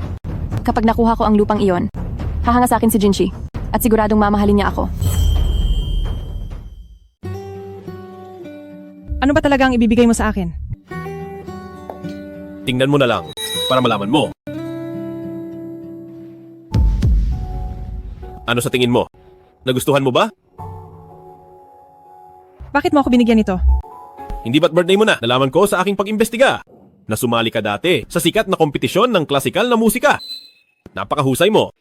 Kapag nakuha ko ang lupang iyon, hahanga sa akin si Jinshi at siguradong mamahalin niya ako. Ano ba talaga ang ibibigay mo sa akin? Tingnan mo na lang para malaman mo. Ano sa tingin mo? Nagustuhan mo ba? Bakit mo ako binigyan nito? Hindi ba't birthday mo na? Nalaman ko sa aking pag-imbestiga na sumali ka dati sa sikat na kompetisyon ng klasikal na musika. Napakahusay mo.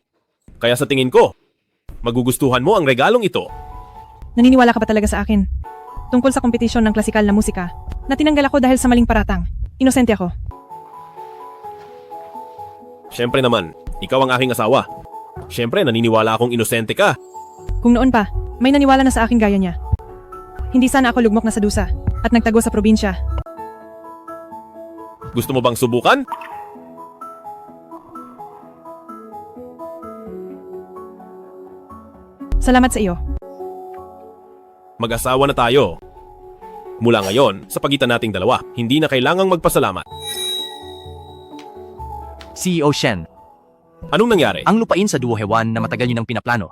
Kaya sa tingin ko, magugustuhan mo ang regalong ito. Naniniwala ka ba talaga sa akin? Tungkol sa kompetisyon ng klasikal na musika, na tinanggal ako dahil sa maling paratang. Inosente ako. Siyempre naman, ikaw ang aking asawa. Siyempre, naniniwala akong inosente ka. Kung noon pa, may naniwala na sa akin gaya niya. Hindi sana ako lugmok na sa dusa at nagtago sa probinsya. Gusto mo bang subukan? Salamat sa iyo. Mag-asawa na tayo. Mula ngayon, sa pagitan nating dalawa, hindi na kailangang magpasalamat. CEO Shen. Anong nangyari? Ang lupain sa Duo Hewan na matagal niyo nang pinaplano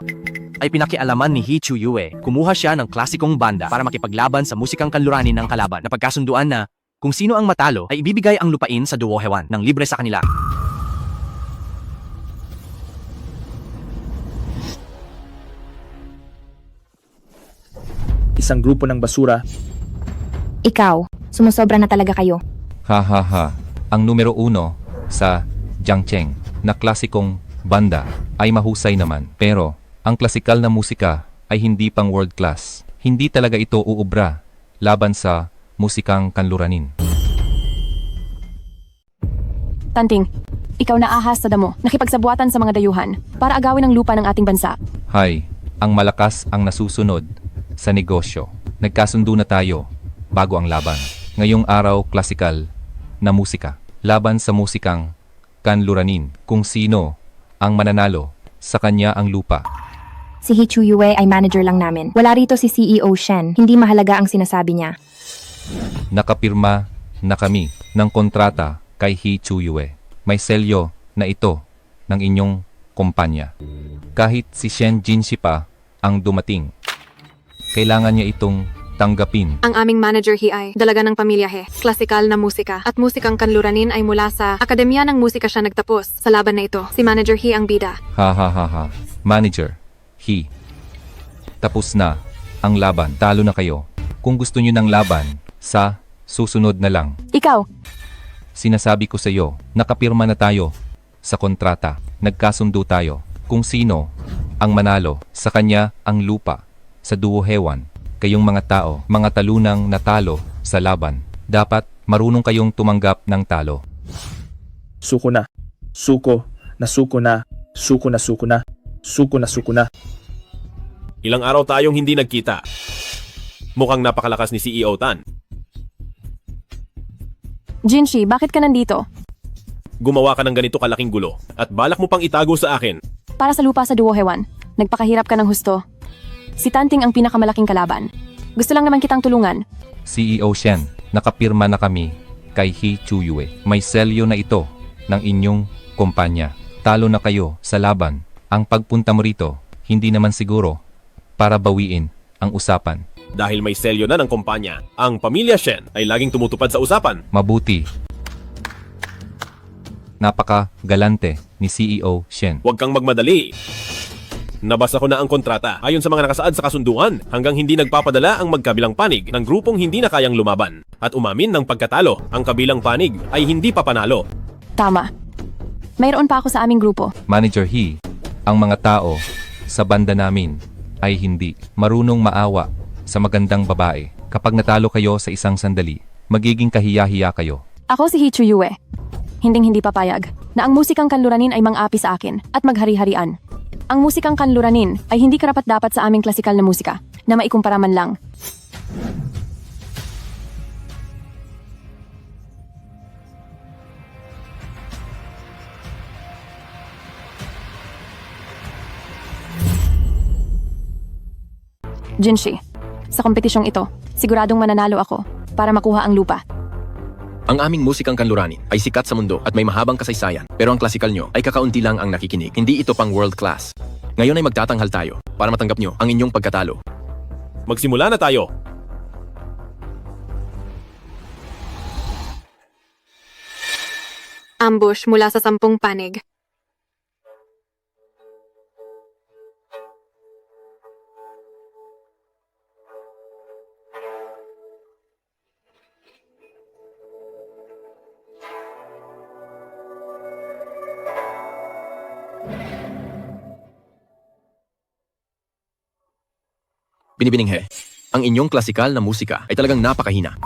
ay pinakialaman ni Hichuiwe. Kumuha siya ng klasikong banda para makipaglaban sa musikang kanluranin ng kalaban. Napagkasunduan na kung sino ang matalo ay ibibigay ang lupain sa Duo Hewan ng libre sa kanila. isang grupo ng basura. Ikaw, sumusobra na talaga kayo. Ha ha ha. Ang numero 1 sa Jiangcheng na klasikong banda ay mahusay naman. Pero ang klasikal na musika ay hindi pang world class. Hindi talaga ito uubra laban sa musikang kanluranin. Tanting, ikaw na ahas sa damo, nakipagsabuatan sa mga dayuhan para agawin ang lupa ng ating bansa. Hay, ang malakas ang nasusunod sa negosyo. Nagkasundo na tayo bago ang laban. Ngayong araw, klasikal na musika. Laban sa musikang kanluranin. Kung sino ang mananalo, sa kanya ang lupa. Si He Chuyue ay manager lang namin. Wala rito si CEO Shen. Hindi mahalaga ang sinasabi niya. Nakapirma na kami ng kontrata kay He Chuyue. May selyo na ito ng inyong kumpanya. Kahit si Shen Jinshi pa ang dumating, kailangan niya itong tanggapin. Ang aming manager He ay dalaga ng pamilya He. Klasikal na musika at musikang kanluranin ay mula sa Akademya ng Musika siya nagtapos. Sa laban na ito, si manager He ang bida. Ha ha ha ha. Manager, He. Tapos na ang laban. Talo na kayo. Kung gusto niyo ng laban, sa susunod na lang. Ikaw, Sinasabi ko sa iyo, nakapirma na tayo sa kontrata. Nagkasundo tayo. Kung sino ang manalo, sa kanya ang lupa. Sa Duo Hewan, kayong mga tao, mga talunang natalo sa laban. Dapat marunong kayong tumanggap ng talo. Suko na. Suko na suko na. Suko na suko na. Suko na suko na. Ilang araw tayong hindi nagkita. Mukhang napakalakas ni CEO Tan. Jinshi, bakit ka nandito? Gumawa ka ng ganito kalaking gulo at balak mo pang itago sa akin. Para sa lupa sa Duo Hewan, nagpakahirap ka ng husto. Si Tanting ang pinakamalaking kalaban. Gusto lang naman kitang tulungan. CEO Shen, nakapirma na kami kay He Chuyue. May selyo na ito ng inyong kumpanya. Talo na kayo sa laban. Ang pagpunta mo rito, hindi naman siguro para bawiin ang usapan. Dahil may selyo na ng kumpanya, ang pamilya Shen ay laging tumutupad sa usapan. Mabuti. Napaka-galante ni CEO Shen. Huwag kang magmadali. Nabasa ko na ang kontrata ayon sa mga nakasaad sa kasunduan hanggang hindi nagpapadala ang magkabilang panig ng grupong hindi na kayang lumaban. At umamin ng pagkatalo, ang kabilang panig ay hindi pa panalo. Tama. Mayroon pa ako sa aming grupo. Manager He, ang mga tao sa banda namin ay hindi marunong maawa sa magandang babae. Kapag natalo kayo sa isang sandali, magiging kahiya-hiya kayo. Ako si He Chuyue. Hinding-hindi papayag na ang musikang kanluranin ay mang-api sa akin at maghari-harian. Ang musikang kanluranin ay hindi karapat-dapat sa aming klasikal na musika na maikumpara man lang. Jinshi, sa kompetisyong ito, siguradong mananalo ako para makuha ang lupa. Ang aming musikang kanluranin ay sikat sa mundo at may mahabang kasaysayan. Pero ang klasikal nyo ay kakaunti lang ang nakikinig. Hindi ito pang world class. Ngayon ay magtatanghal tayo para matanggap nyo ang inyong pagkatalo. Magsimula na tayo. Ambush mula sa 10 panig. Binibininghe, ang inyong klasikal na musika ay talagang napakahina.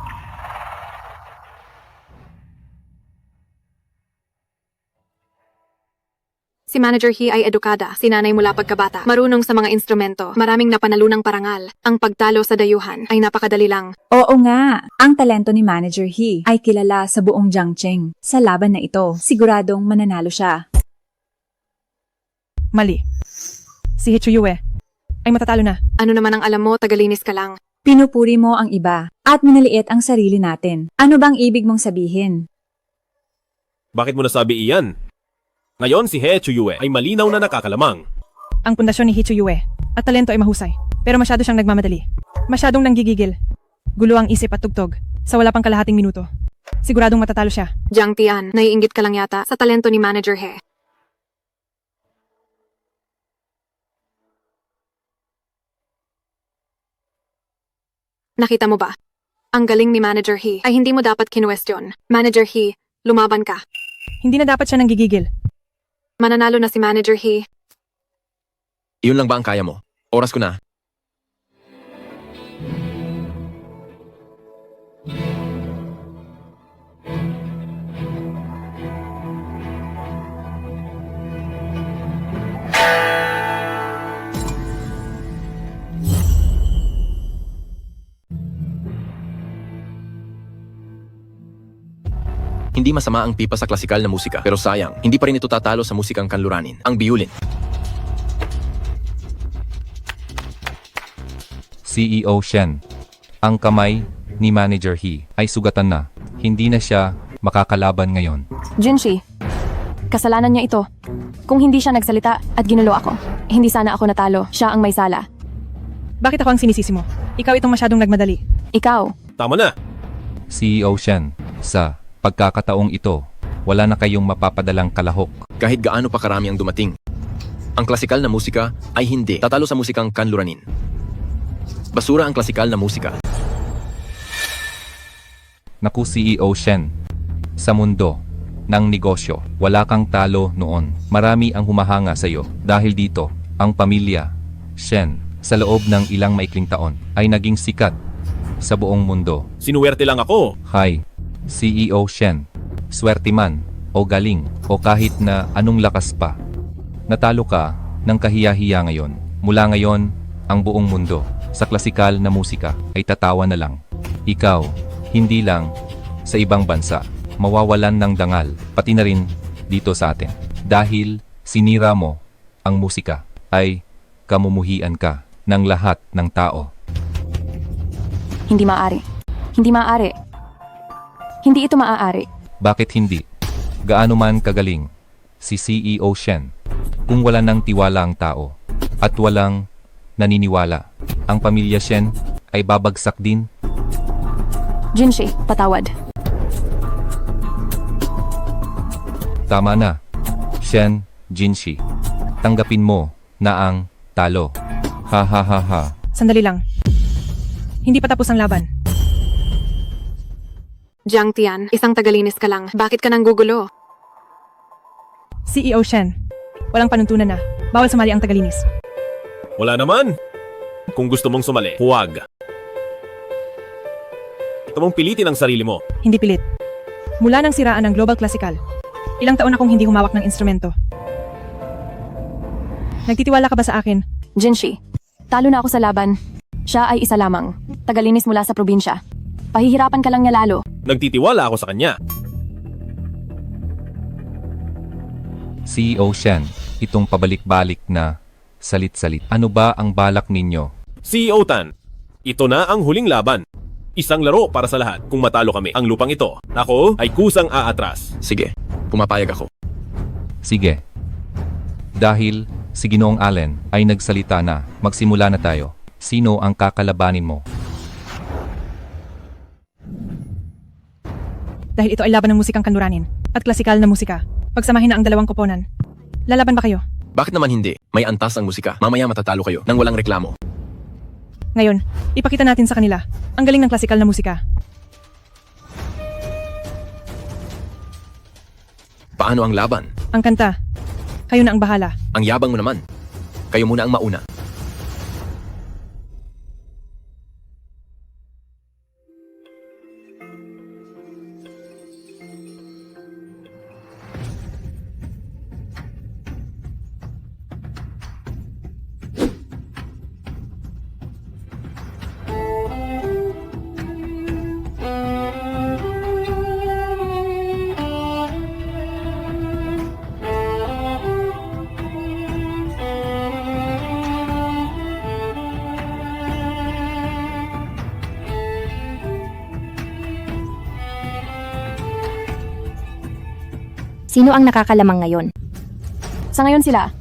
Si Manager He ay edukada, sinanay mula pagkabata, marunong sa mga instrumento, maraming napanalunang parangal. Ang pagtalo sa dayuhan ay napakadali lang. Oo nga, ang talento ni Manager He ay kilala sa buong Jiangcheng. Sa laban na ito, siguradong mananalo siya. Mali. Si He Chuyue ay matatalo na. Ano naman ang alam mo, tagalinis ka lang. Pinupuri mo ang iba at minaliit ang sarili natin. Ano bang ibig mong sabihin? Bakit mo nasabi iyan? Ngayon si He Chuyue ay malinaw na nakakalamang. Ang pundasyon ni He Chuyue at talento ay mahusay. Pero masyado siyang nagmamadali. Masyadong nanggigigil. Gulo ang isip at tugtog sa wala pang kalahating minuto. Siguradong matatalo siya. Jiang Tian, naiinggit ka lang yata sa talento ni Manager He. Nakita mo ba? Ang galing ni Manager He ay hindi mo dapat kinuwestiyon. Manager He, lumaban ka. Hindi na dapat siya nanggigigil. Mananalo na si Manager He. Iyon lang ba ang kaya mo? Oras ko na. Hindi masama ang pipa sa klasikal na musika, pero sayang, hindi pa rin ito tatalo sa musikang kanluranin, ang biulin. CEO Shen. Ang kamay ni Manager He ay sugatan na. Hindi na siya makakalaban ngayon. Jinshi, kasalanan niya ito. Kung hindi siya nagsalita at ginulo ako, hindi sana ako natalo. Siya ang may sala. Bakit ako ang sinisisi mo? Ikaw itong masyadong nagmadali. Ikaw. Tama na. CEO Shen. Sa pagkakataong ito, wala na kayong mapapadalang kalahok. Kahit gaano pa karami ang dumating, ang klasikal na musika ay hindi tatalo sa musikang kanluranin. Basura ang klasikal na musika. Naku CEO Shen. Sa mundo ng negosyo, wala kang talo noon. Marami ang humahanga sa iyo. Dahil dito, ang pamilya Shen sa loob ng ilang maikling taon ay naging sikat sa buong mundo. Sinuwerte lang ako. Hi, CEO Shen. Swerte man, o galing, o kahit na anong lakas pa. Natalo ka ng kahiya-hiya ngayon. Mula ngayon, ang buong mundo sa klasikal na musika ay tatawa na lang. Ikaw, hindi lang sa ibang bansa, mawawalan ng dangal, pati na rin dito sa atin. Dahil sinira mo ang musika, ay kamumuhian ka ng lahat ng tao. Hindi maaari. Hindi maaari. Hindi ito maaari. Bakit hindi? Gaano man kagaling si CEO Shen kung wala ng tiwala ang tao at walang naniniwala, ang pamilya Shen ay babagsak din. Jinshi, patawad. Tama na. Shen, Jinshi. Tanggapin mo na ang talo. Ha ha ha ha. Sandali lang. Hindi pa tapos ang laban. Jiang Tian, isang tagalinis ka lang. Bakit ka nang gugulo? CEO Shen. Walang panuntunan na. Bawal sumali ang tagalinis. Wala naman. Kung gusto mong sumali, huwag. Ito mong pilitin ang sarili mo. Hindi pilit. Mula nang siraan ng Global Classical, ilang taon akong hindi humawak ng instrumento. Nagtitiwala ka ba sa akin? Jinshi, talo na ako sa laban. Siya ay isa lamang. Tagalinis mula sa probinsya. Pahihirapan ka lang niya lalo. Nagtitiwala ako sa kanya. CEO Shen, itong pabalik-balik na salit-salit. Ano ba ang balak ninyo? CEO Tan, ito na ang huling laban. Isang laro para sa lahat. Kung matalo kami, ang lupang ito, ako ay kusang aatras. Sige, pumapayag ako. Sige. Dahil si Ginoong Allen ay nagsalita na, magsimula na tayo. Sino ang kakalabanin mo? Dahil ito ay laban ng musikang kanluranin at klasikal na musika. Pagsamahin na ang dalawang koponan. Lalaban ba kayo? Bakit naman hindi? May antas ang musika. Mamaya matatalo kayo nang walang reklamo. Ngayon, ipakita natin sa kanila ang galing ng klasikal na musika. Paano ang laban? Ang kanta. Kayo na ang bahala. Ang yabang mo naman. Kayo muna ang mauna. Sino ang nakakalamang ngayon? Sa ngayon sila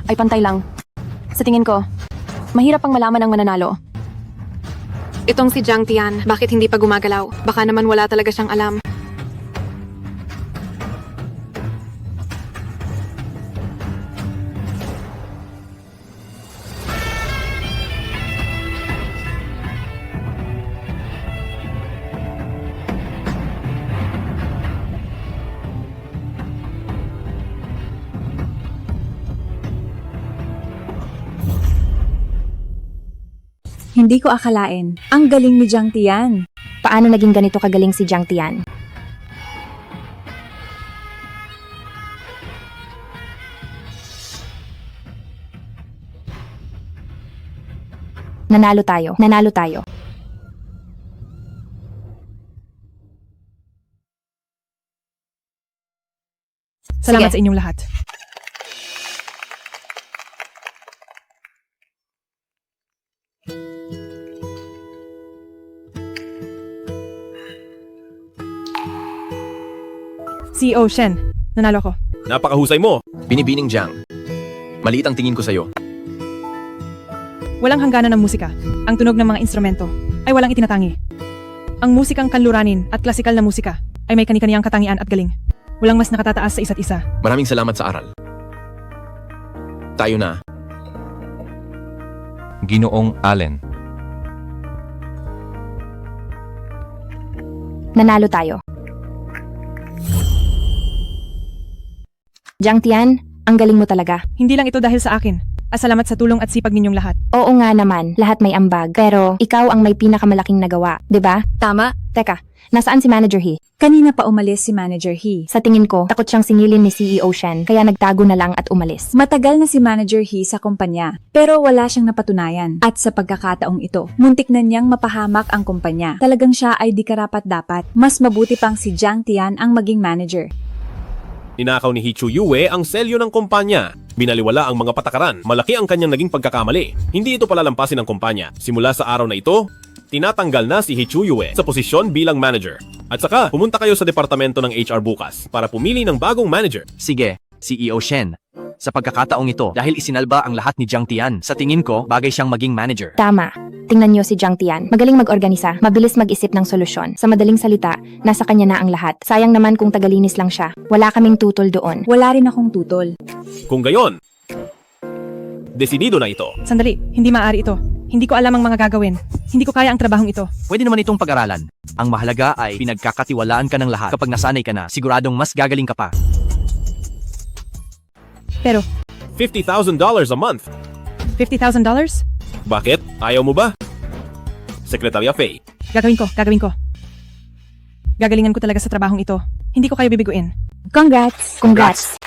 ay pantay lang. Sa tingin ko, mahirap pang malaman ang mananalo. Itong si Jiang Tian, bakit hindi pa gumagalaw? Baka naman wala talaga siyang alam. Hindi ko akalain. Ang galing ni Jiang Tian. Paano naging ganito kagaling si Jiang Tian? Nanalo tayo. Nanalo tayo. Salamat Sige. sa inyong lahat. CEO Shen, nanalo ko. Napakahusay mo. Binibining Jiang. Maliit ang tingin ko sa'yo. Walang hangganan ng musika. Ang tunog ng mga instrumento ay walang itinatangi. Ang musikang kanluranin at klasikal na musika ay may kani-kaniyang katangian at galing. Walang mas nakatataas sa isa't isa. Maraming salamat sa aral. Tayo na. Ginoong Allen. Nanalo tayo. Jiang Tian, ang galing mo talaga. Hindi lang ito dahil sa akin. Salamat sa tulong at sipag ninyong lahat. Oo nga naman, lahat may ambag. Pero ikaw ang may pinakamalaking nagawa, 'di ba? Tama. Teka, nasaan si Manager He? Kanina pa umalis si Manager He. Sa tingin ko, takot siyang singilin ni CEO Shen, kaya nagtago na lang at umalis. Matagal na si Manager He sa kumpanya, pero wala siyang napatunayan. At sa pagkakataong ito, muntik na niyang mapahamak ang kumpanya. Talagang siya ay di karapat-dapat. Mas mabuti pang si Jiang Tian ang maging manager. Ninakaw ni He Chuyue ang selyo ng kumpanya. Binaliwala ang mga patakaran. Malaki ang kanyang naging pagkakamali. Hindi ito palalampasin ng kumpanya. Simula sa araw na ito, tinatanggal na si He Chuyue sa posisyon bilang manager. At saka, pumunta kayo sa departamento ng HR bukas para pumili ng bagong manager. Sige, CEO Shen. Sa pagkakataong ito, dahil isinalba ang lahat ni Jiang Tian, sa tingin ko, bagay siyang maging manager. Tama. Tingnan niyo si Jiang Tian. Magaling mag-organisa, mabilis mag-isip ng solusyon. Sa madaling salita, nasa kanya na ang lahat. Sayang naman kung tagalinis lang siya. Wala kaming tutol doon. Wala rin akong tutol. Kung gayon, desidido na ito. Sandali, hindi maaari ito. Hindi ko alam ang mga gagawin. Hindi ko kaya ang trabahong ito. Pwede naman itong pag-aralan. Ang mahalaga ay pinagkakatiwalaan ka ng lahat. Kapag nasanay ka na, siguradong mas gagaling ka pa. Pero, $50,000 a month. $50,000? Bakit? Ayaw mo ba? Sekretarya Faye. Gagawin ko. Gagalingan ko talaga sa trabahong ito. Hindi ko kayo bibiguin. Congrats! Congrats!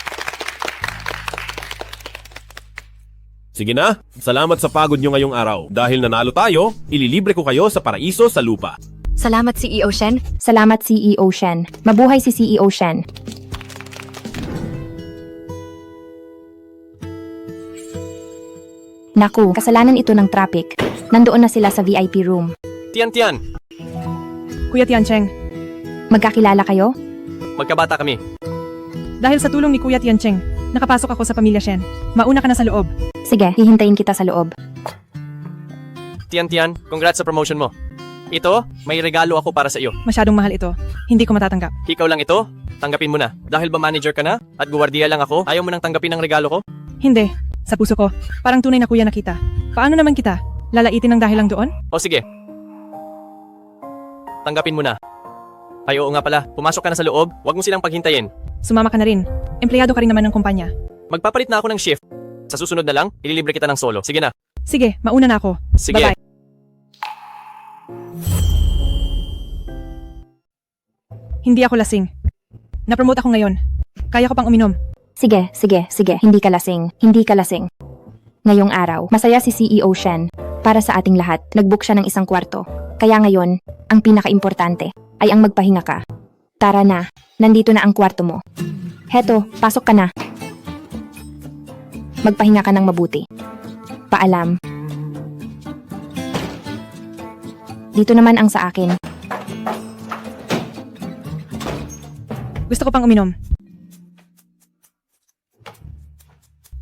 Sige na, salamat sa pagod nyo ngayong araw. Dahil nanalo tayo, ililibre ko kayo sa paraiso sa lupa. Salamat CEO Shen. Salamat CEO Shen. Mabuhay si CEO Shen. Naku, kasalanan ito ng traffic. Nandoon na sila sa VIP room. Tian Tian, Kuya Tiancheng, Magkakilala kayo? magkabata kami. dahil sa tulong ni Kuya Tiancheng, nakapasok ako sa pamilya Shen. Mauna ka na sa loob. Sige, hihintayin kita sa loob. Tian Tian, congrats sa promotion mo. Ito, may regalo ako para sa iyo. Masyadong mahal ito. Hindi ko matatanggap. Ikaw lang ito, tanggapin mo na. Dahil ba manager ka na at guwardiya lang ako, ayaw mo nang tanggapin ang regalo ko? Hindi. Sa puso ko, parang tunay na kuya na kita. Paano naman kita? Lalaitin ng dahil lang doon? O sige. Tanggapin mo na. Ay oo nga pala, pumasok ka na sa loob, huwag mo silang paghintayin. Sumama ka na rin. Empleyado ka rin naman ng kumpanya. Magpapalit na ako ng shift. Sa susunod na lang, ililibre kita ng solo. Sige na. Sige, mauna na ako. Sige. Bye-bye. Hindi ako lasing. Napromote ako ngayon. Kaya ko pang uminom. Sige. Hindi ka lasing. Ngayong araw, masaya si CEO Shen. Para sa ating lahat, nag-book siya ng isang kwarto. Kaya ngayon, ang pinaka-importante ay ang magpahinga ka. Tara na, nandito na ang kwarto mo. Heto, pasok ka na. Magpahinga ka ng mabuti. Paalam. Dito naman ang sa akin. Gusto ko pang uminom.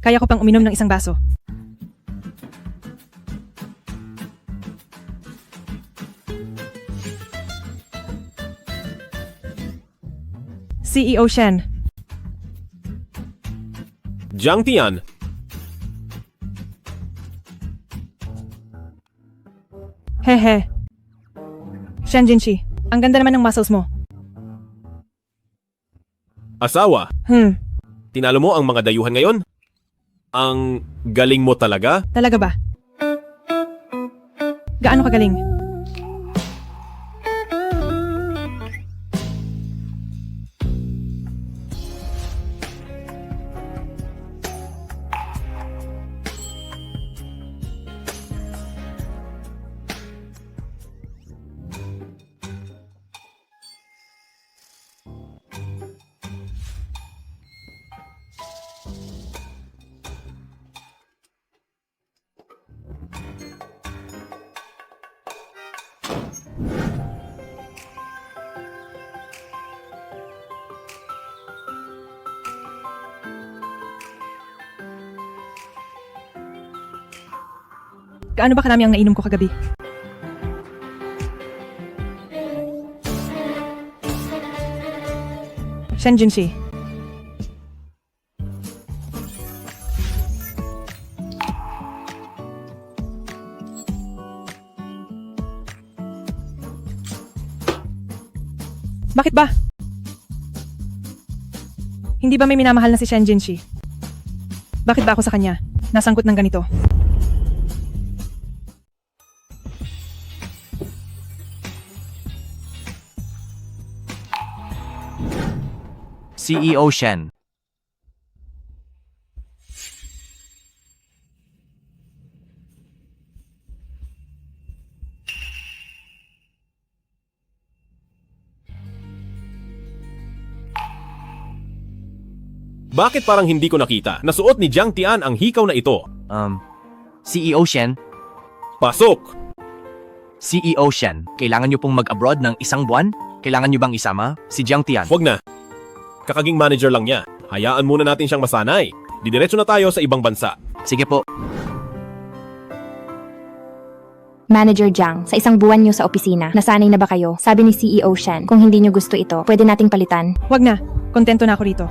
Kaya ko pang uminom ng isang baso. CEO Shen, Jiang Tian. Hehe. Shen Jinshi, ang ganda naman ng muscles mo. Asawa. Tinalo mo ang mga dayuhan ngayon? Ang galing mo talaga? Talaga ba? Gaano kagaling? Gaano ba karami ang nainom ko kagabi? Shen Jinshi. Bakit ba? Hindi ba may minamahal na si Shen Jinshi? Bakit ba ako sa kanya nasangkot ng ganito? CEO Shen. Bakit parang hindi ko nakita? Nasuot ni Jiang Tian ang hikaw na ito. CEO Shen? Pasok! CEO Shen, kailangan niyo pong mag-abroad ng isang buwan? Kailangan niyo bang isama si Jiang Tian? Huwag na. Kakaging manager lang niya. Hayaan muna natin siyang masanay. Didiretso na tayo sa ibang bansa. Sige po. Manager Jiang, sa isang buwan nyo sa opisina, nasanay na ba kayo? Sabi ni CEO Shen, kung hindi nyo gusto ito, pwede nating palitan. Wag na. Kontento na ako rito.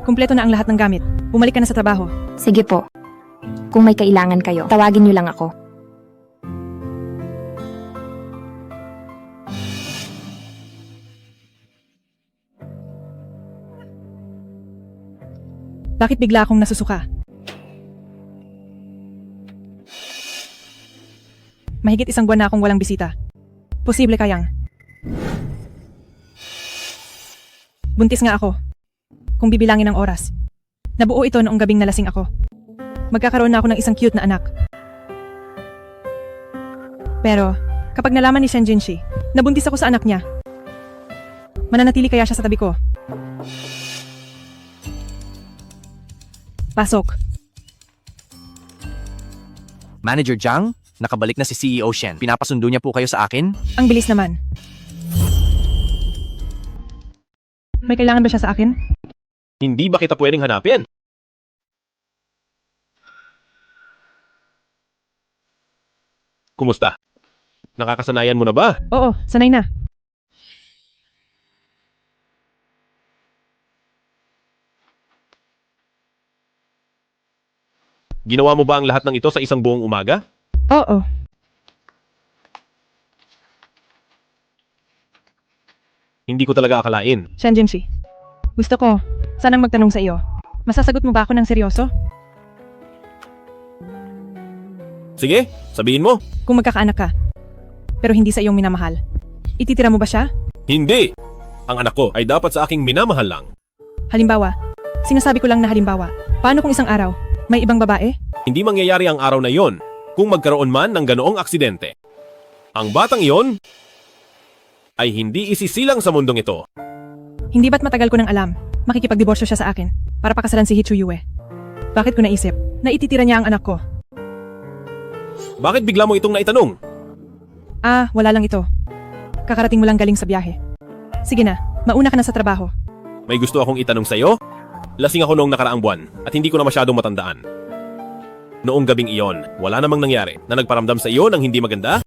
Kumpleto na ang lahat ng gamit. Bumalik ka na sa trabaho. Sige po. Kung may kailangan kayo, tawagin nyo lang ako. Bakit bigla akong nasusuka? Mahigit isang buwan na akong walang bisita. Posible kayang. Buntis nga ako. Kung bibilangin ang oras. Nabuo ito noong gabing nalasing ako. Magkakaroon na ako ng isang cute na anak. Pero, kapag nalaman ni Shen Jinshi, nabuntis ako sa anak niya. Mananatili kaya siya sa tabi ko? Pasok. Manager Jiang, nakabalik na si CEO Shen. Pinapasundo niya po kayo sa akin? Ang bilis naman. May kailangan ba siya sa akin? Hindi ba kita pwedeng hanapin? Kumusta? Nakakasanayan mo na ba? Oo, sanay na. Ginawa mo ba ang lahat ng ito sa isang buong umaga? Oo. Hindi ko talaga akalain. Shen Jinshi, gusto ko, sanang magtanong sa iyo. Masasagot mo ba ako ng seryoso? Sige, sabihin mo. Kung magkakaanak ka, pero hindi sa iyong minamahal, ititira mo ba siya? Hindi! Ang anak ko ay dapat sa aking minamahal lang. Halimbawa, sinasabi ko lang na halimbawa, paano kung isang araw, may ibang babae? Hindi mangyayari ang araw na iyon kung magkaroon man ng ganoong aksidente. Ang batang iyon ay hindi isisilang sa mundong ito. Hindi ba't matagal ko nang alam, makikipagdiborsyo siya sa akin para pakasalan si Hee Chu-yue? Bakit ko naisip na ititira niya ang anak ko? Bakit bigla mo itong naitanong? Wala lang ito. Kakarating mo lang galing sa biyahe. Sige na, mauna ka na sa trabaho. May gusto akong itanong sa iyo? Lasing ako noong nakaraang buwan at hindi ko na masyadong matandaan. Noong gabing iyon, wala namang nangyari na nagparamdam sa iyo ng hindi maganda?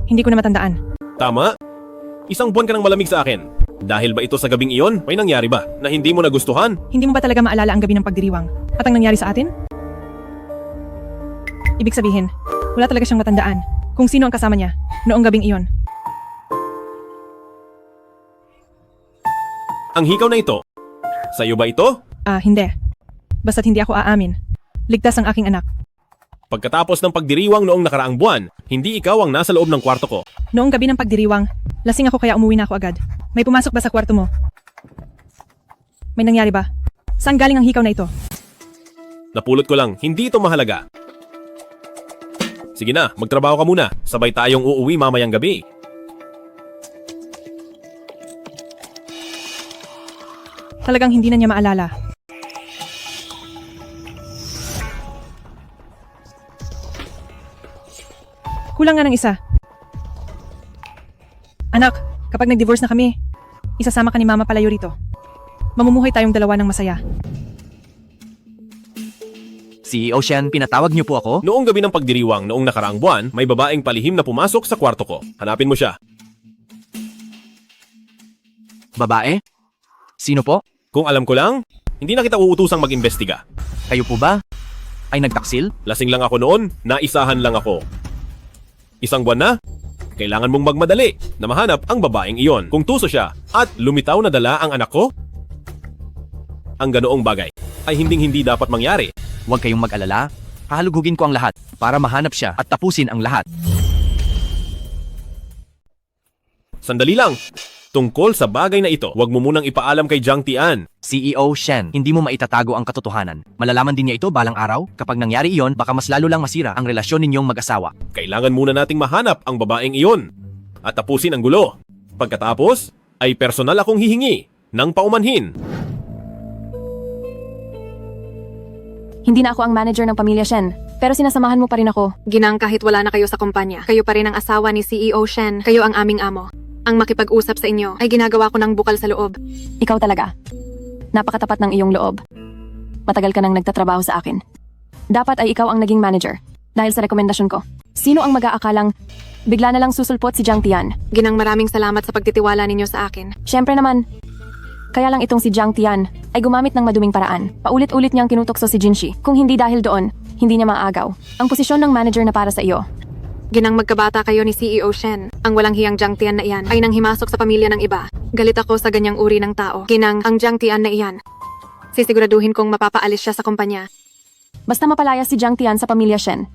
Hindi ko na matandaan. Tama? Isang buwan ka nang malamig sa akin. Dahil ba ito sa gabing iyon, may nangyari ba na hindi mo nagustuhan? Hindi mo ba talaga maalala ang gabi ng pagdiriwang at ang nangyari sa atin? Ibig sabihin, wala talaga siyang matandaan kung sino ang kasama niya noong gabing iyon. Ang hikaw na ito, sa iyo ba ito? Hindi. Basta't hindi ako aamin. Ligtas ang aking anak. Pagkatapos ng pagdiriwang noong nakaraang buwan, hindi ikaw ang nasa loob ng kwarto ko. Noong gabi ng pagdiriwang, lasing ako kaya umuwi na ako agad. May pumasok ba sa kwarto mo? May nangyari ba? Saan galing ang hikaw na ito? Napulot ko lang, hindi ito mahalaga. Sige na, magtrabaho ka muna. Sabay tayong uuwi mamayang gabi. Talagang hindi na niya maalala. Kulang nga ng isa. Anak, kapag nag-divorce na kami, isasama ka ni Mama palayo rito. Mamumuhay tayong dalawa ng masaya. CEO Shen, pinatawag niyo po ako? Noong gabi ng pagdiriwang noong nakaraang buwan, may babaeng palihim na pumasok sa kwarto ko. Hanapin mo siya. Babae? Sino po? Kung alam ko lang, hindi na kita uutusang mag-imbestiga. Kayo po ba? Ay nagtaksil? Lasing lang ako noon, naisahan lang ako. Isang buwan na, kailangan mong magmadali na mahanap ang babaeng iyon. Kung tuso siya at lumitaw na dala ang anak ko, ang ganoong bagay ay hindi dapat mangyari. Huwag kayong mag-alala. Hahalugugin ko ang lahat para mahanap siya at tapusin ang lahat. Sandali lang. Tungkol sa bagay na ito, huwag mo munang ipaalam kay Jiang Tian. CEO Shen, hindi mo maitatago ang katotohanan. Malalaman din niya ito balang araw. Kapag nangyari iyon, baka mas lalo lang masira ang relasyon ninyong mag-asawa. Kailangan muna nating mahanap ang babaeng iyon at tapusin ang gulo. Pagkatapos, ay personal akong hihingi ng paumanhin. Hindi na ako ang manager ng pamilya Shen, pero sinasamahan mo pa rin ako. Ginang, kahit wala na kayo sa kumpanya, kayo pa rin ang asawa ni CEO Shen. Kayo ang aming amo. Ang makipag-usap sa inyo ay ginagawa ko ng bukal sa loob. Ikaw talaga. Napakatapat ng iyong loob. Matagal ka nang nagtatrabaho sa akin. Dapat ay ikaw ang naging manager dahil sa rekomendasyon ko. Sino ang mag-aakalang bigla na lang susulpot si Jiang Tian? Ginang, maraming salamat sa pagtitiwala ninyo sa akin. Siyempre naman. Kaya lang itong si Jiang Tian ay gumamit ng maduming paraan. Paulit-ulit niyang kinutokso si Jinshi. Kung hindi dahil doon, hindi niya maagaw ang posisyon ng manager na para sa iyo. Ginang, magkabata kayo ni CEO Shen. Ang walang hiyang Jiang Tian na iyan ay nang himasok sa pamilya ng iba. Galit ako sa ganyang uri ng tao. Ginang, ang Jiang Tian na iyan, sisiguraduhin kong mapapaalis siya sa kumpanya. Basta mapalaya si Jiang Tian sa pamilya Shen,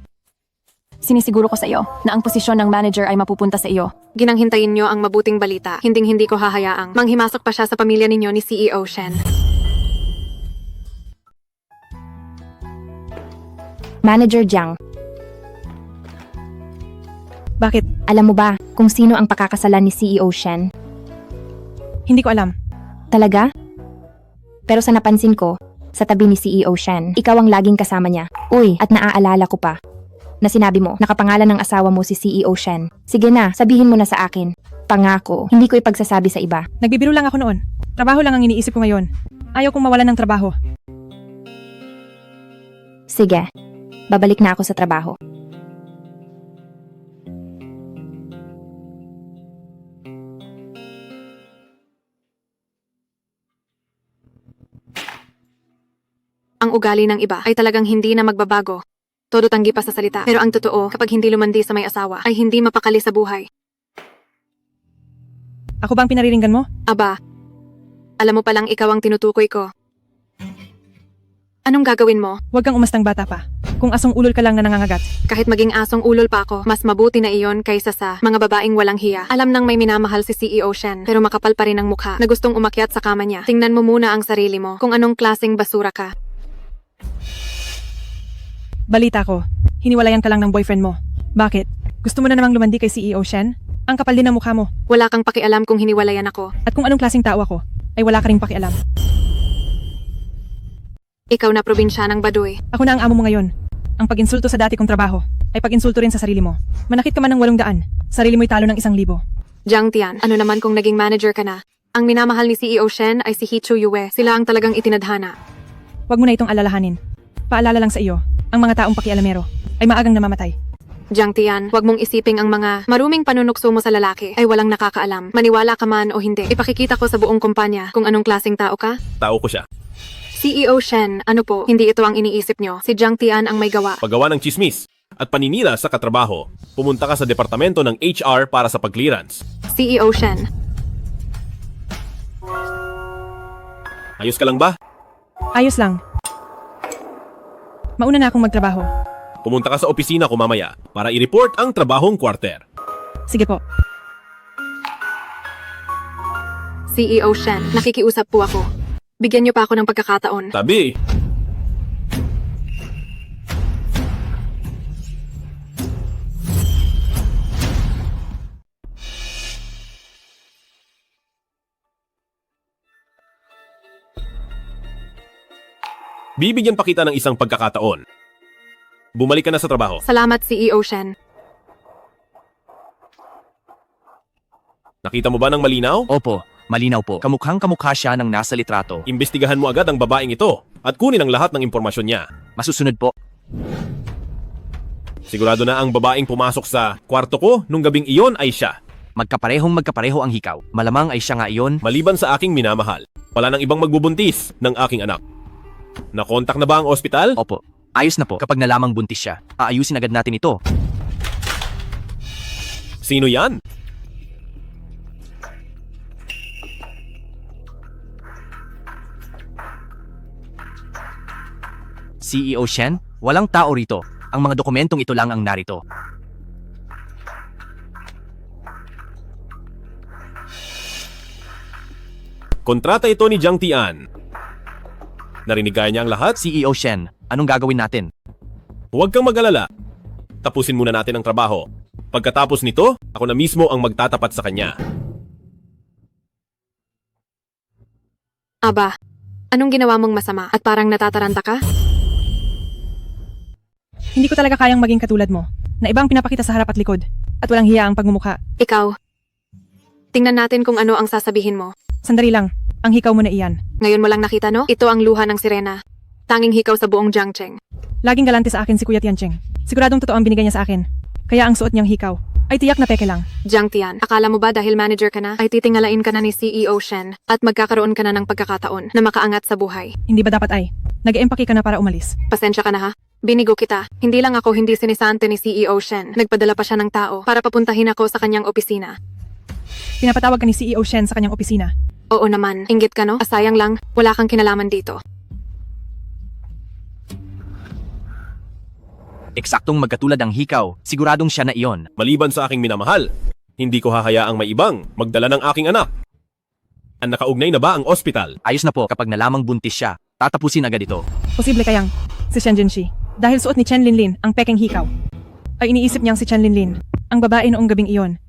sinisiguro ko sa iyo na ang posisyon ng manager ay mapupunta sa iyo. Ginang, hintayin niyo ang mabuting balita. Hinding-hindi ko hahayaang manghimasok pa siya sa pamilya ninyo ni CEO Shen. Manager Jiang, Bakit? alam mo ba kung sino ang pakakasalan ni CEO Shen? Hindi ko alam. Talaga? Pero sa napansin ko, sa tabi ni CEO Shen, ikaw ang laging kasama niya. Uy, at naaalala ko pa na sinabi mo, nakapangalan ng asawa mo si CEO Shen. Sige na, sabihin mo na sa akin. Pangako, hindi ko ipagsasabi sa iba. Nagbibiro lang ako noon. Trabaho lang ang iniisip ko ngayon. Ayaw kong mawalan ng trabaho. Sige, babalik na ako sa trabaho. Ang ugali ng iba ay talagang hindi na magbabago. Todo tanggi pa sa salita. Pero ang totoo, kapag hindi lumandi sa may asawa, ay hindi mapakali sa buhay. Ako ba ang pinariringgan mo? Aba, alam mo palang ikaw ang tinutukoy ko. Anong gagawin mo? Huwag kang umastang bata pa. Kung asong ulol ka lang na nangangagat. Kahit maging asong ulol pa ako, mas mabuti na iyon kaysa sa mga babaeng walang hiya. Alam nang may minamahal si CEO Shen, pero makapal pa rin ang mukha na gustong umakyat sa kama niya. Tingnan mo muna ang sarili mo, kung anong klaseng basura ka. Balita ko, hiniwalayan ka lang ng boyfriend mo. Bakit? Gusto mo na namang lumandi kay CEO Shen? Ang kapal din ng mukha mo. Wala kang pakialam kung hiniwalayan ako. At kung anong klaseng tao ako, ay wala ka ring pakialam. Ikaw na probinsya ng Baduy. Ako na ang amo mo ngayon. Ang pag-insulto sa dati kong trabaho ay pag-insulto rin sa sarili mo. Manakit ka man ng 800, sarili mo'y talo ng 1,000. Jiang Tian, ano naman kung naging manager ka na? Ang minamahal ni CEO Shen ay si He Chu-yue. Sila ang talagang itinadhana. Huwag mo na itong alalahanin. Paalala lang sa iyo, ang mga taong pakialamero ay maagang namamatay. Jiang Tian, huwag mong isiping ang mga maruming panunukso mo sa lalaki ay walang nakakaalam. Maniwala ka man o hindi, ipakikita ko sa buong kumpanya kung anong klaseng tao ka. Tao ko siya. CEO Shen, ano po, hindi ito ang iniisip nyo. Si Jiang Tian ang may gawa. Paggawa ng chismis at paninira sa katrabaho, pumunta ka sa departamento ng HR para sa pag-clearance. CEO Shen. Ayos ka lang ba? Ayos lang. Mauna na akong magtrabaho. Pumunta ka sa opisina ko mamaya para i-report ang trabahong quarter. Sige po. CEO Shen, nakikiusap po ako. Bigyan niyo pa ako ng pagkakataon. Tabi, bibigyan pa kita ng isang pagkakataon. Bumalik ka na sa trabaho. Salamat, CEO Shen. Nakita mo ba ng malinaw? Opo, malinaw po. Kamukhang kamukha siya ng nasa litrato. Imbestigahan mo agad ang babaeng ito at kunin ang lahat ng impormasyon niya. Masusunod po. Sigurado na ang babaeng pumasok sa kwarto ko nung gabing iyon ay siya. Magkapareho ang hikaw. Malamang ay siya nga iyon. Maliban sa aking minamahal, wala nang ibang magbubuntis ng aking anak. Nakontak na ba ang ospital? Opo, ayos na po. Kapag nalamang buntis siya, aayusin agad natin ito. Sino yan? CEO Shen, walang tao rito. Ang mga dokumentong ito lang ang narito. Kontrata ito ni Jiang Tian. Narinig kaya niya ang lahat? CEO Shen, anong gagawin natin? Huwag kang mag-alala. Tapusin muna natin ang trabaho. Pagkatapos nito, ako na mismo ang magtatapat sa kanya. Aba, anong ginawa mong masama at parang natataranta ka? Hindi ko talaga kayang maging katulad mo, na ibang pinapakita sa harap at likod, at walang hiya ang pagmumukha. Ikaw, tingnan natin kung ano ang sasabihin mo. Sandali lang, ang hikaw mo na iyan. Ngayon mo lang nakita, no? Ito ang luha ng sirena. Tanging hikaw sa buong Jiangcheng. Laging galante sa akin si Kuya Tiancheng. Siguradong totoo ang binigay niya sa akin. Kaya ang suot niyang hikaw ay tiyak na peke lang. Jiang Tian, akala mo ba dahil manager ka na, ay titingalain ka na ni CEO Shen at magkakaroon ka na ng pagkakataon na makaangat sa buhay? Hindi ba dapat ay? Nag-empake ka na para umalis. Pasensya ka na ha? Binigo kita. Hindi lang ako hindi sinisante ni CEO Shen. Nagpadala pa siya ng tao para papuntahin ako sa kanyang opisina. Pinapatawag ka ni CEO Shen sa kanyang opisina. Oo naman. Inggit ka, no? Sayang lang, wala kang kinalaman dito. Eksaktong magkatulad ang hikaw, siguradong siya na iyon. Maliban sa aking minamahal, hindi ko hahayaang may ibang magdala ng aking anak. Ang nakaugnay na ba ang ospital? Ayos na po, kapag nalamang buntis siya, tatapusin agad ito. Posible kayang si Shen Jinshi, dahil suot ni Chen Linlin ang pekeng hikaw, ay iniisip niyang si Chen Linlin, ang babae noong gabing iyon.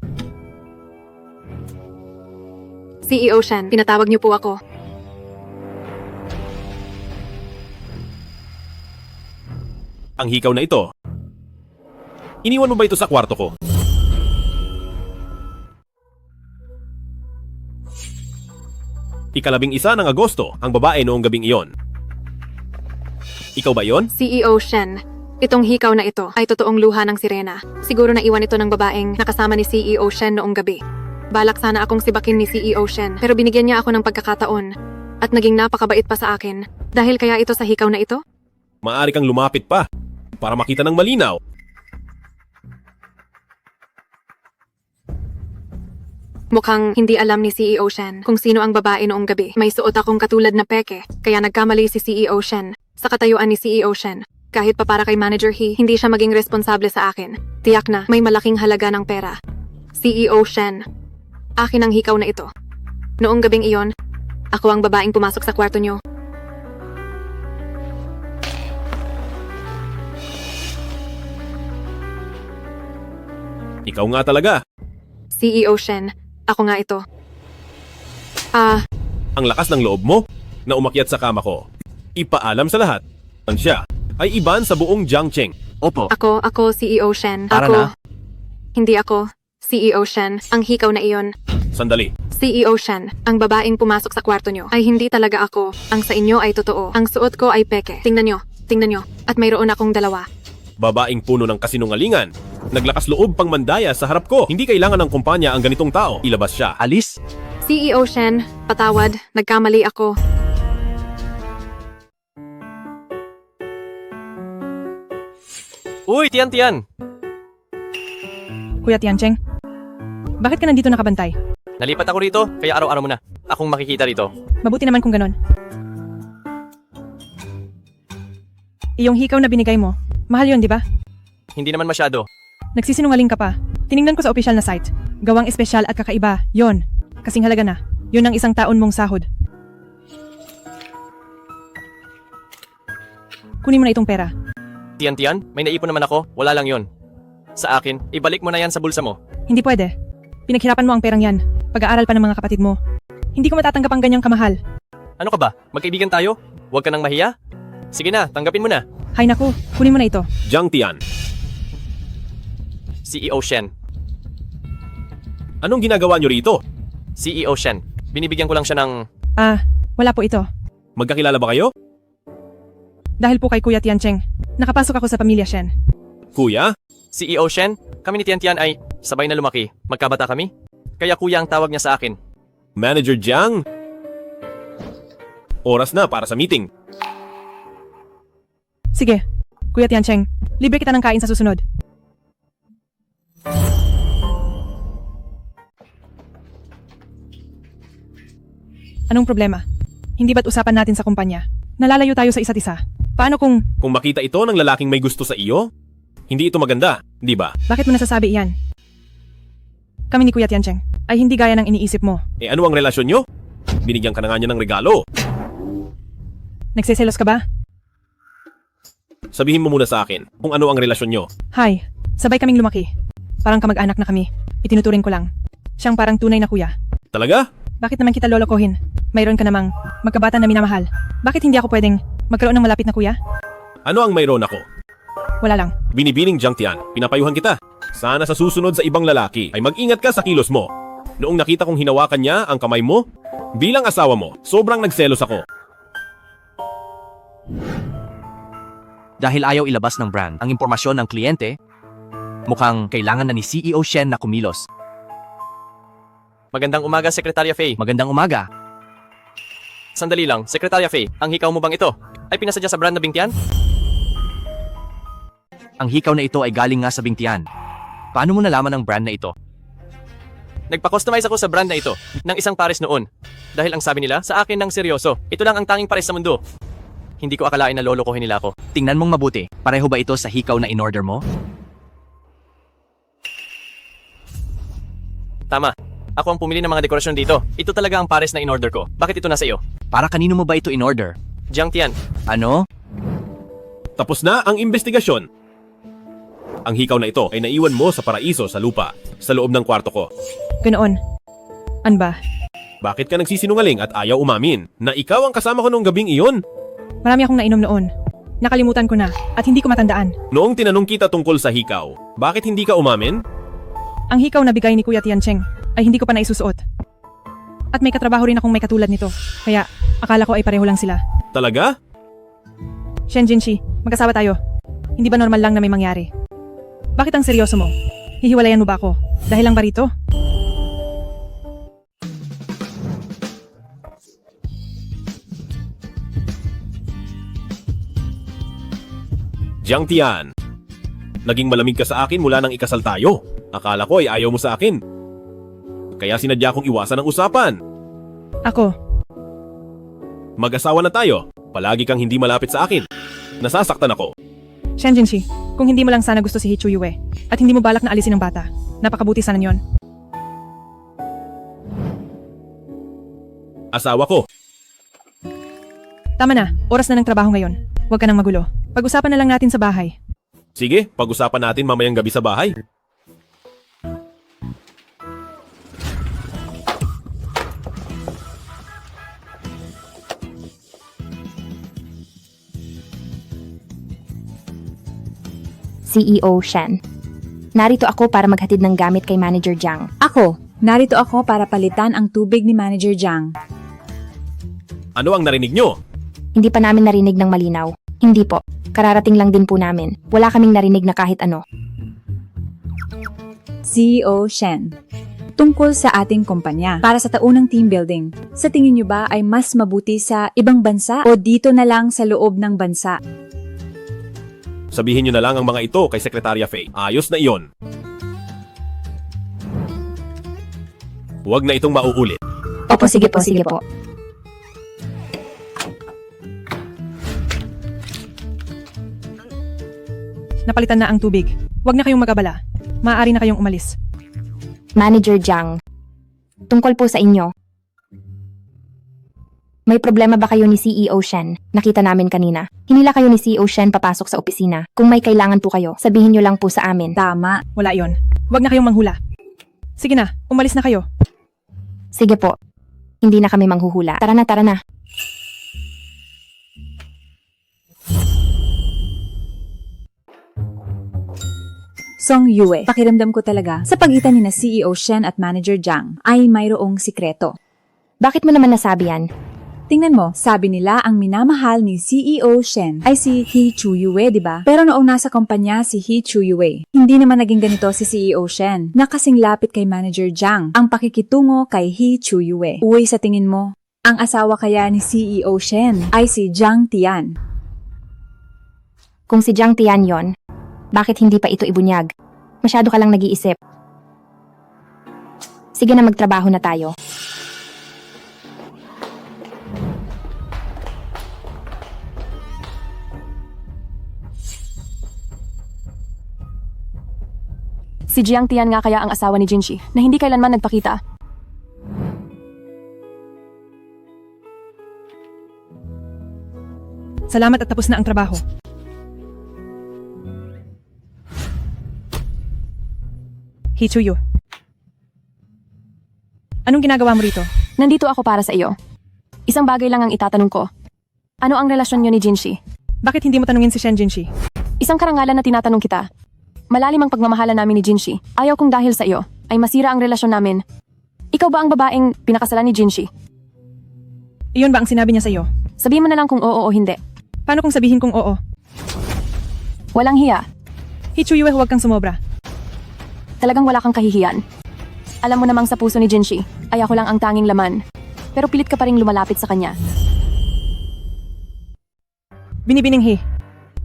CEO Shen, pinatawag niyo po ako. Ang hikaw na ito. Iniwan mo ba ito sa kwarto ko? Ika-11 ng Agosto, ang babae noong gabing iyon. Ikaw ba yon? CEO Shen, itong hikaw na ito ay totoong luha ng sirena. Siguro na iwan ito ng babaeng nakasama ni CEO Shen noong gabi. Balak sana akong sibakin ni CEO Shen, pero binigyan niya ako ng pagkakataon at naging napakabait pa sa akin. Dahil kaya ito sa hikaw na ito? Maaari kang lumapit pa para makita ng malinaw. Mukhang hindi alam ni CEO Shen kung sino ang babae noong gabi. May suot akong katulad na peke, kaya nagkamali si CEO Shen sa katayuan ni CEO Shen. Kahit pa para kay Manager He, hindi siya maging responsable sa akin. Tiyak na may malaking halaga ng pera. CEO Shen, akin ang hikaw na ito. Noong gabing iyon, ako ang babaeng pumasok sa kwarto niyo. Ikaw nga talaga. CEO Shen, ako nga ito. Ang lakas ng loob mo na umakyat sa kama ko. Ipaalam sa lahat. Ang siya ay iban sa buong Jiangcheng. Opo. Ako CEO Shen. Tara na. Hindi ako. CEO Shen, ang hikaw na iyon. Sandali. CEO Shen, ang babaeng pumasok sa kwarto nyo ay hindi talaga ako. Ang sa inyo ay totoo. Ang suot ko ay peke. Tingnan nyo. At mayroon akong dalawa. Babaeng puno ng kasinungalingan. Naglakas loob pang mandaya sa harap ko. Hindi kailangan ng kumpanya ang ganitong tao. Ilabas siya. Alis? CEO Shen, patawad. Nagkamali ako. Uy, Tian! Kuya Tiancheng, bakit ka nandito nakabantay? Nalipat ako rito, kaya araw-araw mo na. Akong makikita rito. Mabuti naman kung ganon. Iyong hikaw na binigay mo, mahal yon, di ba? Hindi naman masyado. Nagsisinungaling ka pa. Tiningnan ko sa opisyal na site. Gawang espesyal at kakaiba. Yon. Kasing halaga na. Yon ang isang taon mong sahod. Kunin mo na itong pera. Tiyan, may naipon naman ako. Wala lang yon. Sa akin, ibalik mo na yan sa bulsa mo. Hindi pwede. Pinaghirapan mo ang perang yan. Pag-aaral pa ng mga kapatid mo. Hindi ko matatanggap ang ganyang kamahal. Ano ka ba? Magkaibigan tayo? Huwag ka nang mahiya? Sige na, tanggapin mo na. Hay naku, kunin mo na ito. Jiang Tian, CEO Shen. anong ginagawa niyo rito? CEO Shen. Binibigyan ko lang siya ng... Wala po ito. Magkakilala ba kayo? Dahil po kay Kuya Tiancheng, nakapasok ako sa pamilya Shen. Kuya? CEO Shen, kami ni Tian ay sabay na lumaki. Magkabata kami. Kaya kuya ang tawag niya sa akin. Manager Jiang? Oras na para sa meeting. Sige, Kuya Tiancheng, libre kita ng kain sa susunod. Anong problema? Hindi ba't usapan natin sa kumpanya? Nalalayo tayo sa isa't isa. Paano kung... Kung makita ito ng lalaking may gusto sa iyo, hindi ito maganda, di ba? Bakit mo nasasabi iyan? Kami ni Kuya Tiancheng ay hindi gaya ng iniisip mo. Ano ang relasyon nyo? Binigyan ka na nga niya ng regalo. Nagseselos ka ba? Sabihin mo muna sa akin kung ano ang relasyon nyo. Hi, sabay kaming lumaki. Parang kamag-anak na kami. Itinuturing ko lang. Siyang parang tunay na kuya. Talaga? Bakit naman kita lolokohin? Mayroon ka namang magkabata na minamahal. Bakit hindi ako pwedeng magkaroon ng malapit na kuya? Ano ang mayroon ako? Wala lang. Binibining Jiang Tian, pinapayuhan kita. Sana sa susunod sa ibang lalaki ay mag-ingat ka sa kilos mo. Noong nakita kong hinawakan niya ang kamay mo, bilang asawa mo, sobrang nagselos ako. Dahil ayaw ilabas ng brand ang impormasyon ng kliyente, mukhang kailangan na ni CEO Shen na kumilos. Magandang umaga, Sekretarya Fei. Magandang umaga. Sandali lang, Sekretarya Fei, ang hikaw mo bang ito ay pinasadya sa brand na Bingtian? Ang hikaw na ito ay galing nga sa Bingtian. Paano mo nalaman ang brand na ito? Nagpa-customize ako sa brand na ito ng isang pares noon. Dahil ang sabi nila sa akin ng seryoso, ito lang ang tanging pares sa mundo. Hindi ko akalain na lolokohin nila ako. Tingnan mong mabuti, pareho ba ito sa hikaw na in-order mo? Tama. Ako ang pumili ng mga dekorasyon dito. Ito talaga ang pares na in-order ko. Bakit ito nasa iyo? Para kanino mo ba ito in-order? Jiang Tian. Ano? Tapos na ang investigasyon. Ang hikaw na ito ay naiwan mo sa paraiso sa lupa, sa loob ng kwarto ko. Ganoon. An ba? Bakit ka nagsisinungaling at ayaw umamin na ikaw ang kasama ko noong gabing iyon? Marami akong nainom noon. Nakalimutan ko na at hindi ko matandaan. Noong tinanong kita tungkol sa hikaw, bakit hindi ka umamin? Ang hikaw na bigay ni Kuya Tiancheng ay hindi ko pa naisusuot. At may katrabaho rin akong may katulad nito. Kaya akala ko ay pareho lang sila. Talaga? Shen Jinshi, mag-asawa tayo. Hindi ba normal lang na may mangyari? Bakit ang seryoso mo? Hihiwalayan mo ba ako? Dahil lang ba rito? Jiang Tian, naging malamig ka sa akin mula nang ikasal tayo. Akala ko ay ayaw mo sa akin. Kaya sinadya kong iwasan ang usapan. Ako. Mag-asawa na tayo. Palagi kang hindi malapit sa akin. Nasasaktan ako. Shen Jinshi, kung hindi mo lang sana gusto si Hichu Yue at hindi mo balak na alisin ang bata, napakabuti sana yon. Asawa ko. Tama na, oras na ng trabaho ngayon. Huwag ka nang magulo. Pag-usapan na lang natin sa bahay. Sige, pag-usapan natin mamayang gabi sa bahay. CEO Shen. Narito ako para maghatid ng gamit kay Manager Jiang. Ako, narito ako para palitan ang tubig ni Manager Jiang. Ano ang narinig nyo? Hindi pa namin narinig ng malinaw. Hindi po. Kararating lang din po namin. Wala kaming narinig na kahit ano. CEO Shen. Tungkol sa ating kumpanya para sa taunang team building. Sa tingin niyo ba ay mas mabuti sa ibang bansa o dito na lang sa loob ng bansa? Sabihin nyo na lang ang mga ito kay Sekretarya Fei. Ayos na iyon. Huwag na itong mauulit. Opo, sige po, sige po. Napalitan na ang tubig. Huwag na kayong mag-abala. Maaari na kayong umalis. Manager Jiang, tungkol po sa inyo. May problema ba kayo ni CEO Shen? Nakita namin kanina. Hinila kayo ni CEO Shen papasok sa opisina. Kung may kailangan po kayo, sabihin nyo lang po sa amin. Tama. Wala yon. Huwag na kayong manghula. Sige na, umalis na kayo. Sige po. Hindi na kami manghuhula. Tara na, tara na. Song Yue, pakiramdam ko talaga sa pagitan ni na CEO Shen at Manager Jiang ay mayroong sikreto. Bakit mo naman nasabi yan? Tingnan mo, sabi nila ang minamahal ni CEO Shen ay si He Chuyue, di ba? Pero noong nasa kumpanya si He Chuyue, hindi naman naging ganito si CEO Shen na kasing lapit kay Manager Jiang ang pakikitungo kay He Chuyue. Uy, sa tingin mo, ang asawa kaya ni CEO Shen ay si Jiang Tian. Kung si Jiang Tian yon, bakit hindi pa ito ibunyag? Masyado ka lang nag-iisip. Sige na, magtrabaho na tayo. Si Jiang Tian nga kaya ang asawa ni Jinshi na hindi kailanman nagpakita. Salamat at tapos na ang trabaho. Hichuyo. Anong ginagawa mo rito? Nandito ako para sa iyo. Isang bagay lang ang itatanong ko. Ano ang relasyon niyo ni Jinshi? Bakit hindi mo tanungin si Shen Jinshi? Isang karangalan na tinatanong kita. Malalim ang pagmamahala namin ni Jinshi. Ayaw kong dahil sa iyo ay masira ang relasyon namin. Ikaw ba ang babaeng pinakasalan ni Jinshi? Iyon ba ang sinabi niya sa iyo? Sabihin mo na lang kung oo o hindi. Paano kung sabihin kong oo? Walang hiya. Hichuyo, huwag kang sumobra. Talagang wala kang kahihiyan. Alam mo namang sa puso ni Jinshi ay ako lang ang tanging laman. Pero pilit ka pa ring lumalapit sa kanya. Binibining He.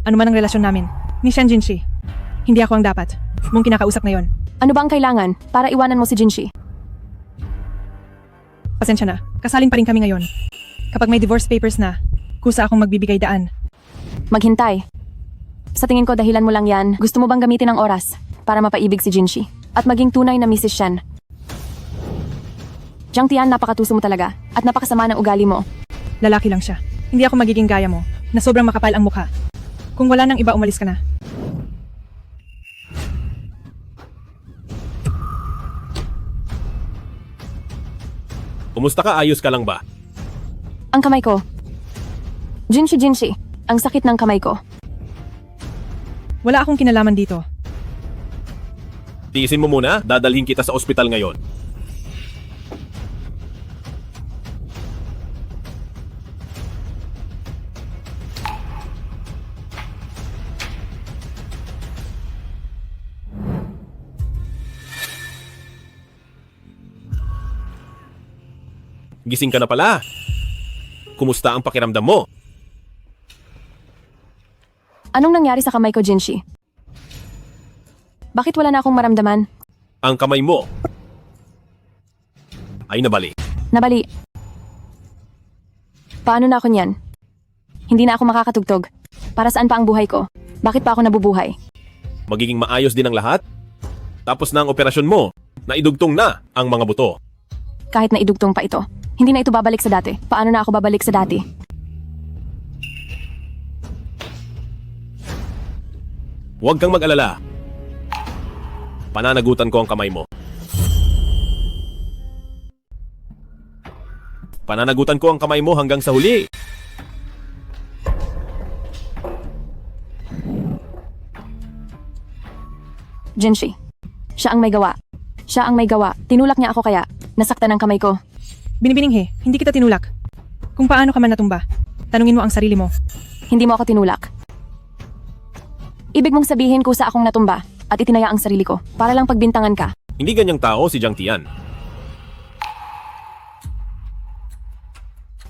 Ano man ang relasyon namin ni Shen Jinshi. Hindi ako ang dapat mong kinakausap ngayon. Ano ba ang kailangan para iwanan mo si Jinshi? Pasensya na, kasalin pa rin kami ngayon. Kapag may divorce papers na, kusa akong magbibigay daan. Maghintay. Sa tingin ko dahilan mo lang yan. Gusto mo bang gamitin ang oras para mapaibig si Jinshi at maging tunay na Mrs. Shen? Jiang Tian, napakatuso mo talaga at napakasama ng ugali mo. Lalaki lang siya. Hindi ako magiging gaya mo na sobrang makapal ang mukha. Kung wala nang iba, umalis ka na. Kumusta ka? Ayos ka lang ba? Ang kamay ko. Jinshi, ang sakit ng kamay ko. Wala akong kinalaman dito. Tiisin mo muna, dadalhin kita sa ospital ngayon. Gising ka na pala. Kumusta ang pakiramdam mo? Anong nangyari sa kamay ko, Jinshi? Bakit wala na akong maramdaman? Ang kamay mo ay nabali. Nabali. Paano na ako niyan? Hindi na ako makakatugtog. Para saan pa ang buhay ko? Bakit pa ako nabubuhay? Magiging maayos din ang lahat? Tapos na ang operasyon mo. Naidugtong na ang mga buto. Kahit na idugtong pa ito, hindi na ito babalik sa dati. Paano na ako babalik sa dati? Huwag kang mag-alala. Pananagutan ko ang kamay mo. Pananagutan ko ang kamay mo hanggang sa huli. Jinshi, siya ang may gawa. Siya ang may gawa. Tinulak niya ako kaya nasaktan ang kamay ko. Binibining He, hindi kita tinulak. Kung paano ka man natumba, tanungin mo ang sarili mo. Hindi mo ako tinulak. Ibig mong sabihin kusa akong natumba at itinaya ang sarili ko para lang pagbintangan ka. Hindi ganyang tao si Jiang Tian.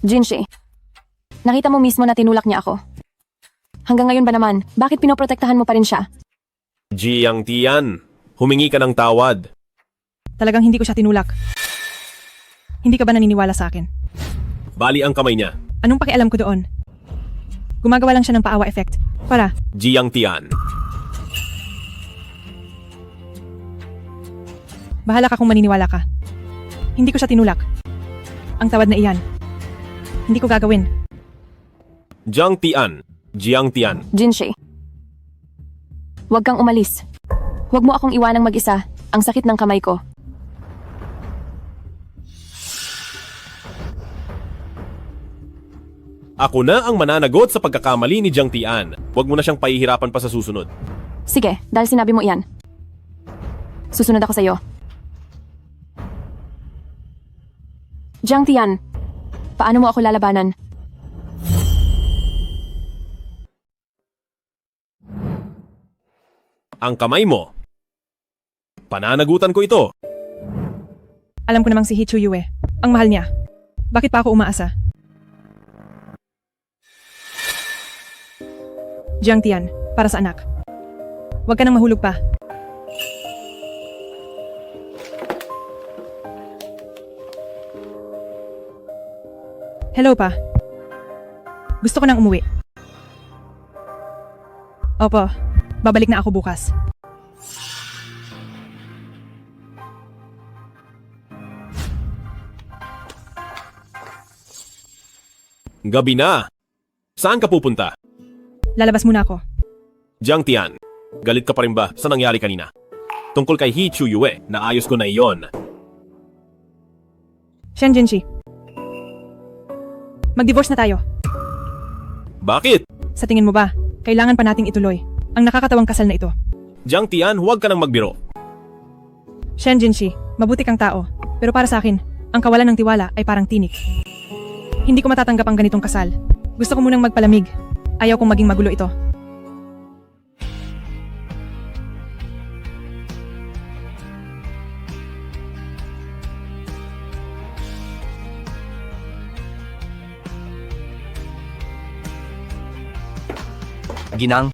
Jinshi, nakita mo mismo na tinulak niya ako. Hanggang ngayon ba naman, bakit pinoprotektahan mo pa rin siya? Jiang Tian, humingi ka ng tawad. Talagang hindi ko siya tinulak. Hindi ka ba naniniwala sa akin? Bali ang kamay niya. Anong pakialam ko doon? Gumagawa lang siya ng paawa effect. Para. Jiang Tian. Bahala ka kung maniniwala ka. Hindi ko siya tinulak. Ang tawad na iyan. Hindi ko gagawin. Jiang Tian. Jinshi. Huwag kang umalis. Huwag mo akong iwanang mag-isa. Ang sakit ng kamay ko. Ako na ang mananagot sa pagkakamali ni Jiang Tian. Huwag mo na siyang pahihirapan pa sa susunod. Sige, dahil sinabi mo iyan. Susunod ako sa'yo. Jiang Tian, paano mo ako lalabanan? Ang kamay mo. Pananagutan ko ito. Alam ko namang si He Chuyue. Ang mahal niya. Bakit pa ako umaasa? Jiang Tian, para sa anak. Huwag ka nang mahulog pa. Hello pa. Gusto ko nang umuwi. Opo, babalik na ako bukas. Gabi na. Saan ka pupunta? Lalabas muna ako. Jiang Tian, galit ka pa rin ba sa nangyari kanina? Tungkol kay He Chuyue, naayos ko na iyon. Shen Jinshi. Mag-divorce na tayo. Bakit? Sa tingin mo ba, kailangan pa nating ituloy ang nakakatawang kasal na ito? Jiang Tian, huwag ka nang magbiro. Shen Jinshi, mabuti kang tao. Pero para sa akin, ang kawalan ng tiwala ay parang tinik. Hindi ko matatanggap ang ganitong kasal. Gusto ko munang magpalamig. Ayaw kong maging magulo ito. Ginang.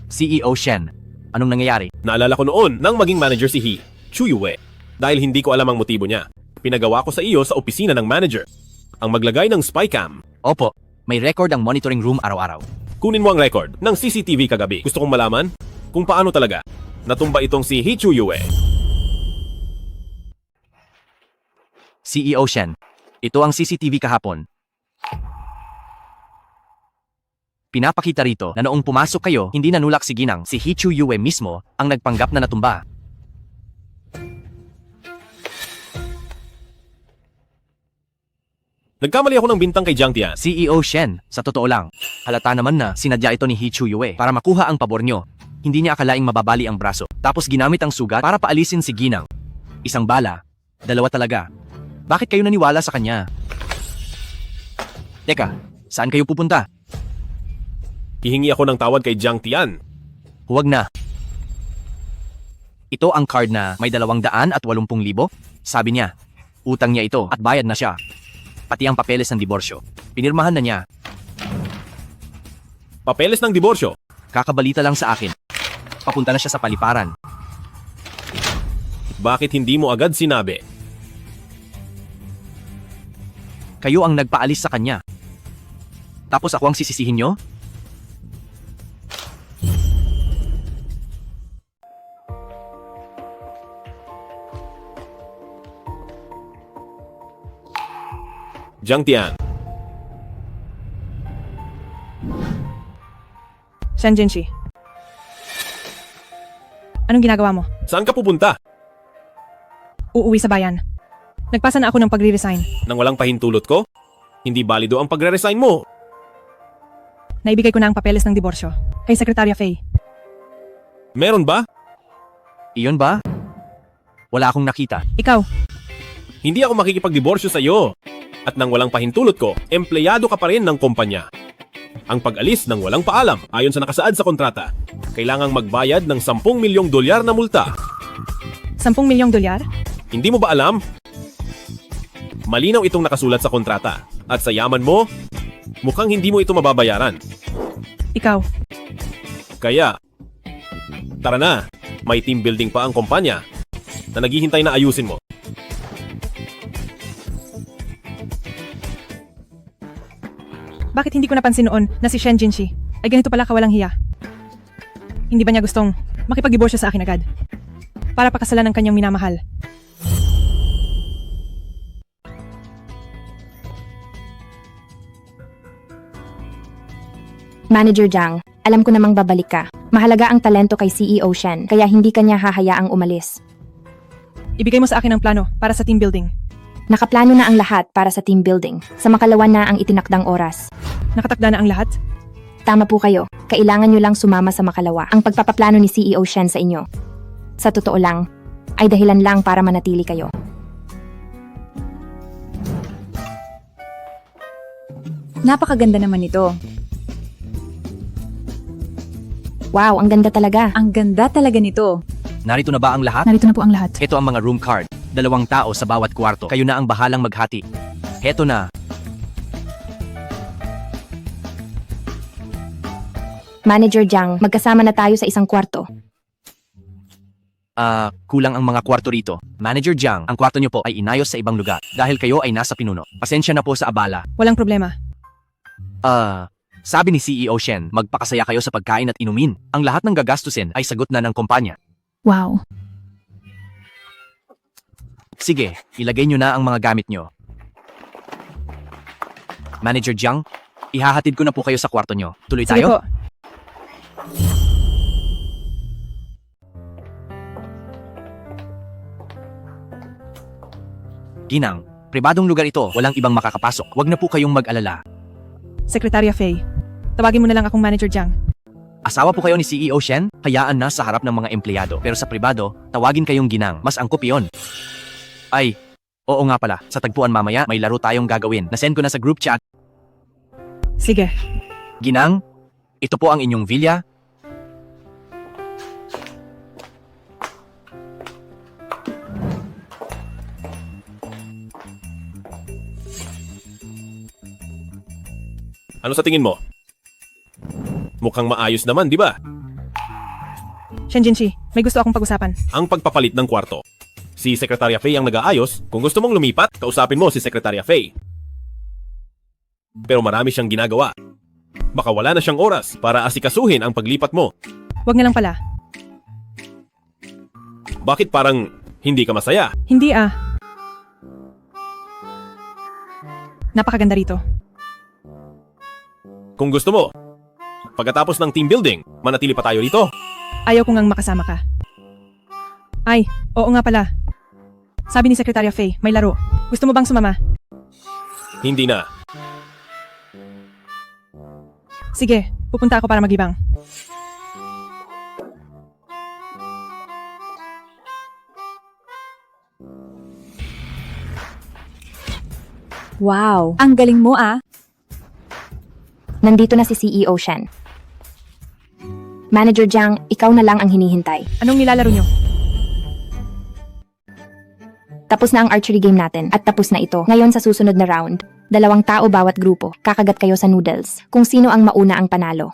CEO Shen, anong nangyayari? Naalala ko noon nang maging manager si He Chuyue. Dahil hindi ko alam ang motibo niya, pinagawa ko sa iyo sa opisina ng manager ang maglagay ng spy cam. Opo, may record ang monitoring room araw-araw. Kunin mo ang record ng CCTV kagabi. Gusto kong malaman kung paano talaga natumba itong si He Chuyue. CEO Shen, ito ang CCTV kahapon. Pinapakita rito na noong pumasok kayo, hindi nanulak si Ginang, si He Chuyue mismo ang nagpanggap na natumba. Nagkamali ako ng bintang kay Jiang Tian. CEO Shen, sa totoo lang, halata naman na sinadya ito ni He Chuyue para makuha ang pabor nyo. Hindi niya akalaing mababali ang braso. Tapos ginamit ang sugat para paalisin si Ginang. Isang bala, dalawa talaga. Bakit kayo naniwala sa kanya? Teka, saan kayo pupunta? Hihingi ako ng tawad kay Jiang Tian. Huwag na. Ito ang card na may 280,000. Sabi niya, utang niya ito at bayad na siya. Pati ang papeles ng diborsyo. Pinirmahan na niya. Papeles ng diborsyo? Kakabalita lang sa akin. Papunta na siya sa paliparan. Bakit hindi mo agad sinabi? Kayo ang nagpaalis sa kanya. Tapos ako ang sisisihin nyo? Jiang Tian. Shen Jinshi. Anong ginagawa mo? Saan ka pupunta? Uuwi sa bayan. Nagpasa na ako ng pagre-resign. Nang walang pahintulot ko? Hindi balido ang pagre-resign mo. Naibigay ko na ang papeles ng diborsyo kay Sekretarya Faye. Meron ba? Iyon ba? Wala akong nakita. Ikaw? Hindi ako makikipagdiborsyo sa iyo. At nang walang pahintulot ko, empleyado ka pa rin ng kumpanya. Ang pag-alis ng walang paalam, ayon sa nakasaad sa kontrata, kailangang magbayad ng $10 milyong na multa. $10 milyong? Hindi mo ba alam? Malinaw itong nakasulat sa kontrata. At sa yaman mo, mukhang hindi mo ito mababayaran. Ikaw? Kaya, tara na, may team building pa ang kumpanya na naghihintay na ayusin mo. Bakit hindi ko napansin noon na si Shen Jinshi ay ganito pala kawalang hiya? Hindi ba niya gustong makipag-diborsyo sa akin agad? Para pakasalan ng kanyang minamahal. Manager Jiang, alam ko namang babalik ka. Mahalaga ang talento kay CEO Shen, kaya hindi kanya hahayaang umalis. Ibigay mo sa akin ang plano para sa team building. Nakaplano na ang lahat para sa team building. Sa makalawa na ang itinakdang oras. Nakatakda na ang lahat? Tama po kayo. Kailangan nyo lang sumama sa makalawa. Ang pagpapaplano ni CEO Shen sa inyo. Sa totoo lang, ay dahilan lang para manatili kayo. Napakaganda naman ito. Wow, ang ganda talaga. Ang ganda talaga nito. Narito na ba ang lahat? Narito na po ang lahat. Ito ang mga room card. 2 tao sa bawat kwarto. Kayo na ang bahalang maghati. Heto na. Manager Jiang, magkasama na tayo sa isang kwarto. Kulang ang mga kwarto rito. Manager Jiang, ang kwarto niyo po ay inayos sa ibang lugar dahil kayo ay nasa pinuno. Pasensya na po sa abala. Walang problema. Sabi ni CEO Shen, magpakasaya kayo sa pagkain at inumin. Ang lahat ng gagastusin ay sagot na ng kumpanya. Wow. Sige, ilagay nyo na ang mga gamit nyo. Manager Jiang, ihahatid ko na po kayo sa kwarto nyo. Tuloy Sige tayo? po. Ginang, pribadong lugar ito. Walang ibang makakapasok. Huwag na po kayong mag-alala. Sekretarya Faye, tawagin mo na lang akong Manager Jiang. Asawa po kayo ni CEO Shen? Hayaan na sa harap ng mga empleyado. Pero sa pribado, tawagin kayong Ginang. Mas angkop iyon. Ay, oo nga pala. Sa tagpuan mamaya, may laro tayong gagawin. Nasend ko na sa group chat. Sige. Ginang, ito po ang inyong villa. Ano sa tingin mo? Mukhang maayos naman, di ba? Shen Jinshi, may gusto akong pag-usapan. Ang pagpapalit ng kwarto. Si Sekretarya Faye ang nag-aayos. Kung gusto mong lumipat, kausapin mo si Sekretarya Faye. Pero marami siyang ginagawa. Baka wala na siyang oras para asikasuhin ang paglipat mo. Wag na lang pala. Bakit parang hindi ka masaya? Hindi Napakaganda rito. Kung gusto mo, pagkatapos ng team building, manatili pa tayo rito. Ayaw ko ngang makasama ka. Ay, oo nga pala. Sabi ni Sekretarya Faye, may laro. Gusto mo bang sumama? Hindi na. Sige, pupunta ako para magibang. Wow, ang galing mo Nandito na si CEO Shen. Manager Jiang, ikaw na lang ang hinihintay. Anong nilalaro nyo? Tapos na ang archery game natin at tapos na ito. Ngayon sa susunod na round, 2 tao bawat grupo. Kakagat kayo sa noodles. Kung sino ang mauna ang panalo.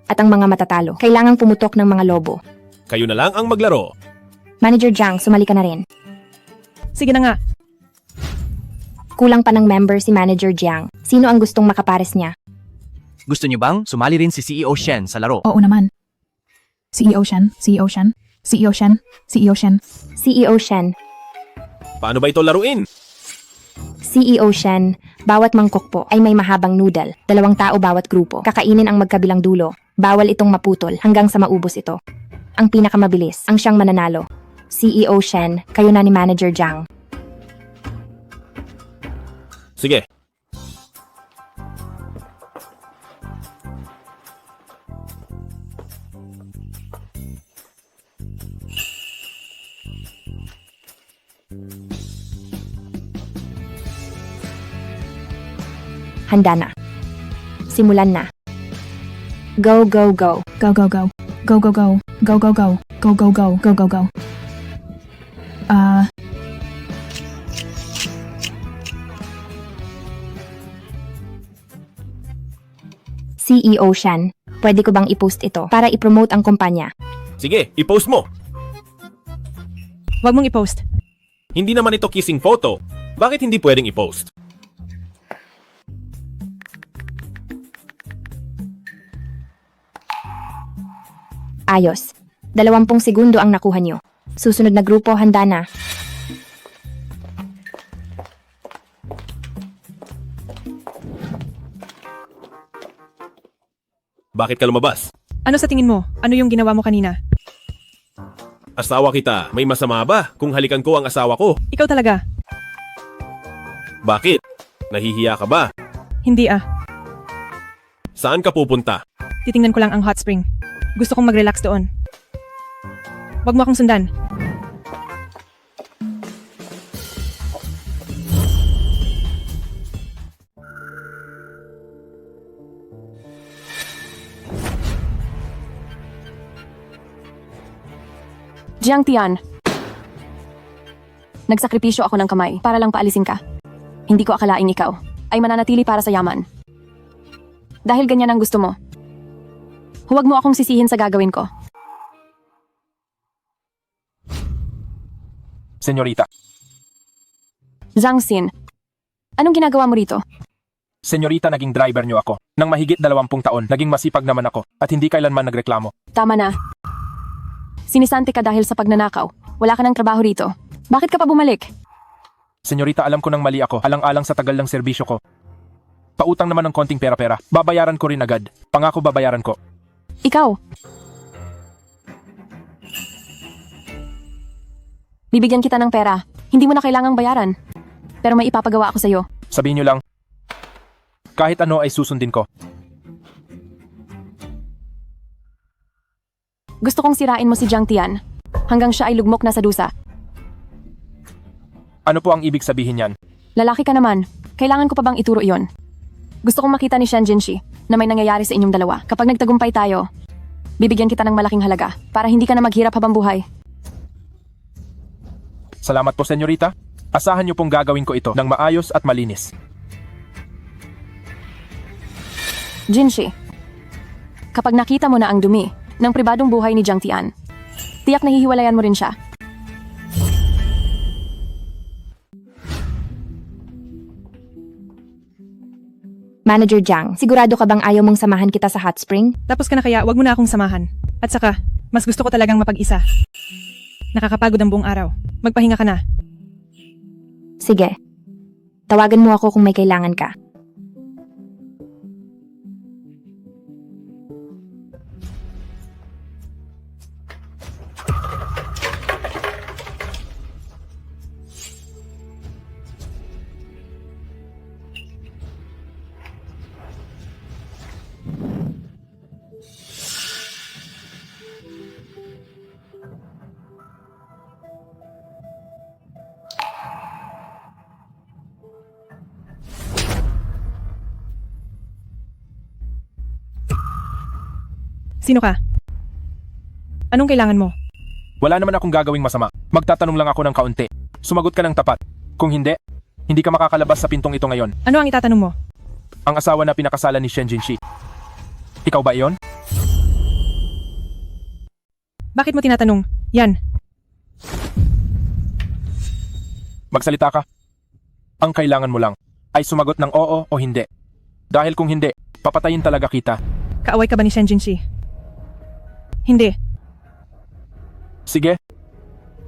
At ang mga matatalo, kailangang pumutok ng mga lobo. Kayo na lang ang maglaro. Manager Jiang, sumali ka na rin. Sige na nga. Kulang pa ng member si Manager Jiang. Sino ang gustong makapares niya? Gusto niyo bang sumali rin si CEO Shen sa laro? Oo naman. CEO Shen, CEO Shen, CEO Shen, CEO Shen. CEO Shen. Paano ba ito laruin? CEO Shen, bawat mangkok po ay may mahabang noodle. 2 tao bawat grupo. Kakainin ang magkabilang dulo. Bawal itong maputol hanggang sa maubos ito. Ang pinakamabilis, ang siyang mananalo. CEO Shen, kayo na ni Manager Jiang. Sige. Handa na. Simulan na. Go, go, go. Go, go, go. Go, go, go. Go, go, go. Go, go, go. Go, go, go. CEO Shen, pwede ko bang i-post ito para i-promote ang kumpanya? Sige, i-post mo. Huwag mong i-post. Hindi naman ito kissing photo. Bakit hindi pwedeng i-post? Ayos. 20 segundo ang nakuha nyo. Susunod na grupo, handa na. Bakit ka lumabas? Ano sa tingin mo? Ano yung ginawa mo kanina? Asawa kita, may masama ba kung halikan ko ang asawa ko? Ikaw talaga. Bakit? Nahihiya ka ba? Hindi ah. Saan ka pupunta? Titingnan ko lang ang hot spring. Gusto kong mag-relax doon. Huwag mo akong sundan. Jiang Tian. Nagsakripisyo ako ng kamay para lang paalisin ka. Hindi ko akalaing ikaw ay mananatili para sa yaman. Dahil ganyan ang gusto mo. Huwag mo akong sisihin sa gagawin ko. Senyorita. Zhang Xin. Anong ginagawa mo rito? Senyorita, naging driver niyo ako. Nang mahigit 20 taon, naging masipag naman ako at hindi kailanman nagreklamo. Tama na. Sinisante ka dahil sa pagnanakaw. Wala ka ng trabaho rito. Bakit ka pa bumalik? Senyorita, alam ko nang mali ako, alang-alang sa tagal ng serbisyo ko. Pautang naman ng konting pera-pera. Babayaran ko rin agad. Pangako babayaran ko. Ikaw. Bibigyan kita ng pera. Hindi mo na kailangang bayaran. Pero may ipapagawa ako sa'yo. Sabihin niyo lang. Kahit ano ay susundin ko. Gusto kong sirain mo si Jiang Tian. Hanggang siya ay lugmok na sa dusa. Ano po ang ibig sabihin niyan? Lalaki ka naman. Kailangan ko pa bang ituro iyon? Gusto kong makita ni Shen Jinshi na may nangyayari sa inyong dalawa. Kapag nagtagumpay tayo, bibigyan kita ng malaking halaga para hindi ka na maghirap habang buhay. Salamat po, senyorita. Asahan niyo pong gagawin ko ito ng maayos at malinis. Jinshi, kapag nakita mo na ang dumi ng pribadong buhay ni Jiang Tian, tiyak na hihiwalayan mo rin siya. Manager Jiang, sigurado ka bang ayaw mong samahan kita sa hot spring? Tapos ka na kaya, wag mo na akong samahan. At saka, mas gusto ko talagang mapag-isa. Nakakapagod ang buong araw. Magpahinga ka na. Sige. Tawagan mo ako kung may kailangan ka. Sino ka? Anong kailangan mo? Wala naman akong gagawing masama. Magtatanong lang ako ng kaunti. Sumagot ka ng tapat. Kung hindi, hindi ka makakalabas sa pintong ito ngayon. Ano ang itatanong mo? Ang asawa na pinakasalan ni Shen Jinshi. Ikaw ba iyon? Bakit mo tinatanong? Yan. Magsalita ka. Ang kailangan mo lang ay sumagot ng oo o hindi. Dahil kung hindi, papatayin talaga kita. Kaaway ka ba ni Shen Jinshi? Hindi. Sige.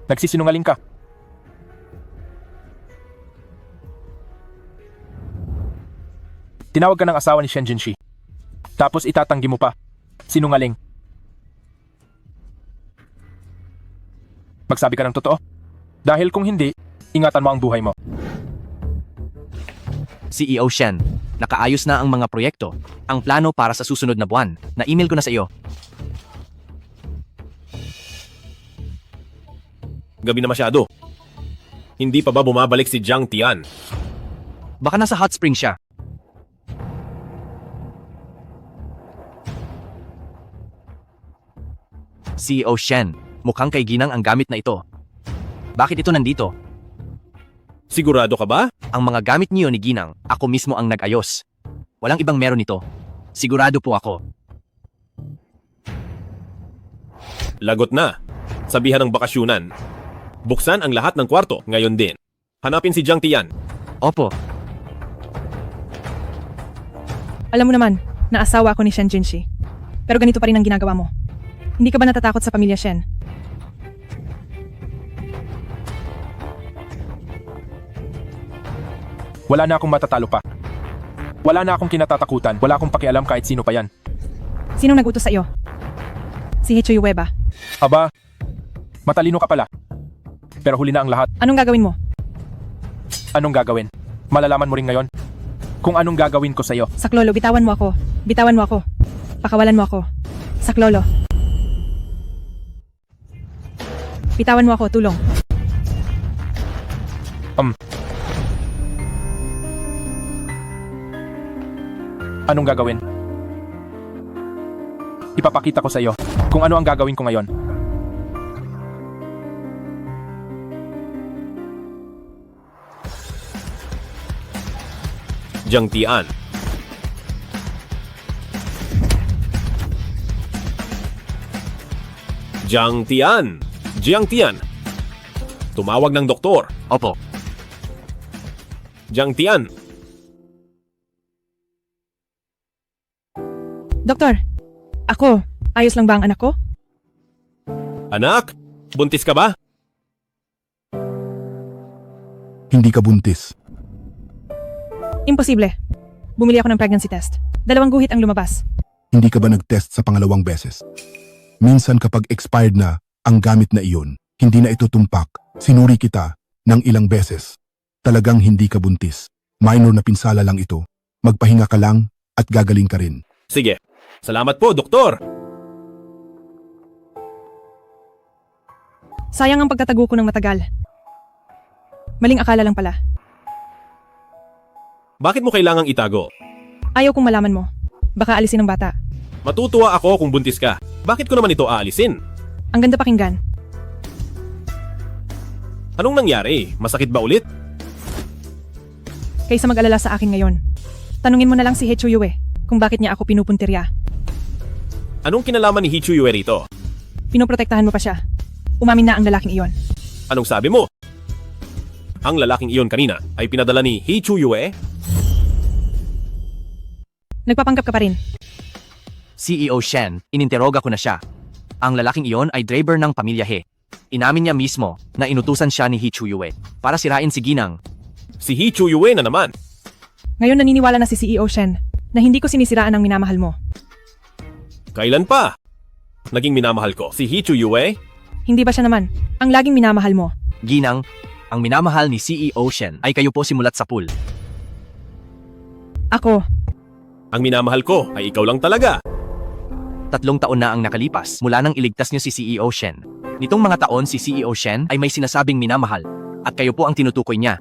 Nagsisinungaling ka. Tinawag ka ng asawa ni Shen Jinshi. Tapos itatanggi mo pa. Sinungaling. Magsabi ka ng totoo. Dahil kung hindi, ingatan mo ang buhay mo. CEO Shen, nakaayos na ang mga proyekto. Ang plano para sa susunod na buwan. Na-email ko na sa iyo. Gabi na masyado. Hindi pa ba bumabalik si Jiang Tian? Baka nasa hot spring siya. CEO Shen, mukhang kay Ginang ang gamit na ito. Bakit ito nandito? Sigurado ka ba? Ang mga gamit niyo ni Ginang, ako mismo ang nag-ayos. Walang ibang meron nito. Sigurado po ako. Lagot na. Sabihan ng bakasyunan. Buksan ang lahat ng kwarto ngayon din. Hanapin si Jiang Tian. Opo. Alam mo naman, na asawa ako ni Shen Jinshi. Pero ganito pa rin ang ginagawa mo. Hindi ka ba natatakot sa pamilya Shen? Wala na akong matatalo pa. Wala na akong kinatatakutan. Wala akong pakialam kahit sino pa yan. Sinong nag-utos sa iyo? Si He Chuyue ba? Aba, matalino ka pala. Pero huli na ang lahat. Anong gagawin mo? Anong gagawin? Malalaman mo rin ngayon kung anong gagawin ko sa'yo. Saklolo, bitawan mo ako. Bitawan mo ako. Pakawalan mo ako. Saklolo. Bitawan mo ako, tulong. Anong gagawin? Ipapakita ko sa iyo kung ano ang gagawin ko ngayon. Jiang Tian. Jiang Tian. Jiang Tian. Tumawag ng doktor. Opo. Jiang Tian. Doktor, ako, ayos lang ba ang anak ko? Anak, buntis ka ba? Hindi ka buntis. Imposible. Bumili ako ng pregnancy test. 2 guhit ang lumabas. Hindi ka ba nag-test sa pangalawang beses? Minsan kapag expired na ang gamit na iyon, hindi na ito tumpak. Sinuri kita ng ilang beses. Talagang hindi ka buntis. Minor na pinsala lang ito. Magpahinga ka lang at gagaling ka rin. Sige. Salamat po, doktor. Sayang ang pagtatago ko ng matagal. Maling akala lang pala. Bakit mo kailangang itago? Ayaw kong malaman mo. Baka alisin ang bata. Matutuwa ako kung buntis ka. Bakit ko naman ito aalisin? Ang ganda pakinggan. Anong nangyari? Masakit ba ulit? Kaysa mag-alala sa akin ngayon. Tanungin mo na lang si He Chuyue kung bakit niya ako pinupuntirya. Anong kinalaman ni He Chuyue rito? Pinoprotektahan mo pa siya. Umamin na ang lalaking iyon. Anong sabi mo? Ang lalaking iyon kanina ay pinadala ni He Chuyue? Nagpapanggap ka pa rin. CEO Shen, ininteroga ko na siya. Ang lalaking iyon ay driver ng pamilya He. Inamin niya mismo na inutusan siya ni He Chuyue para sirain si Ginang. Si He Chuyue na naman. Ngayon naniniwala na si CEO Shen na hindi ko sinisiraan ang minamahal mo. Kailan pa? Naging minamahal ko si He Chuyue? Hindi ba siya naman ang laging minamahal mo? Ginang, ang minamahal ni CEO Shen ay kayo po simulat sa pool. Ako. Ang minamahal ko ay ikaw lang talaga. 3 taon na ang nakalipas mula nang iligtas niyo si CEO Shen. Nitong mga taon si CEO Shen ay may sinasabing minamahal at kayo po ang tinutukoy niya.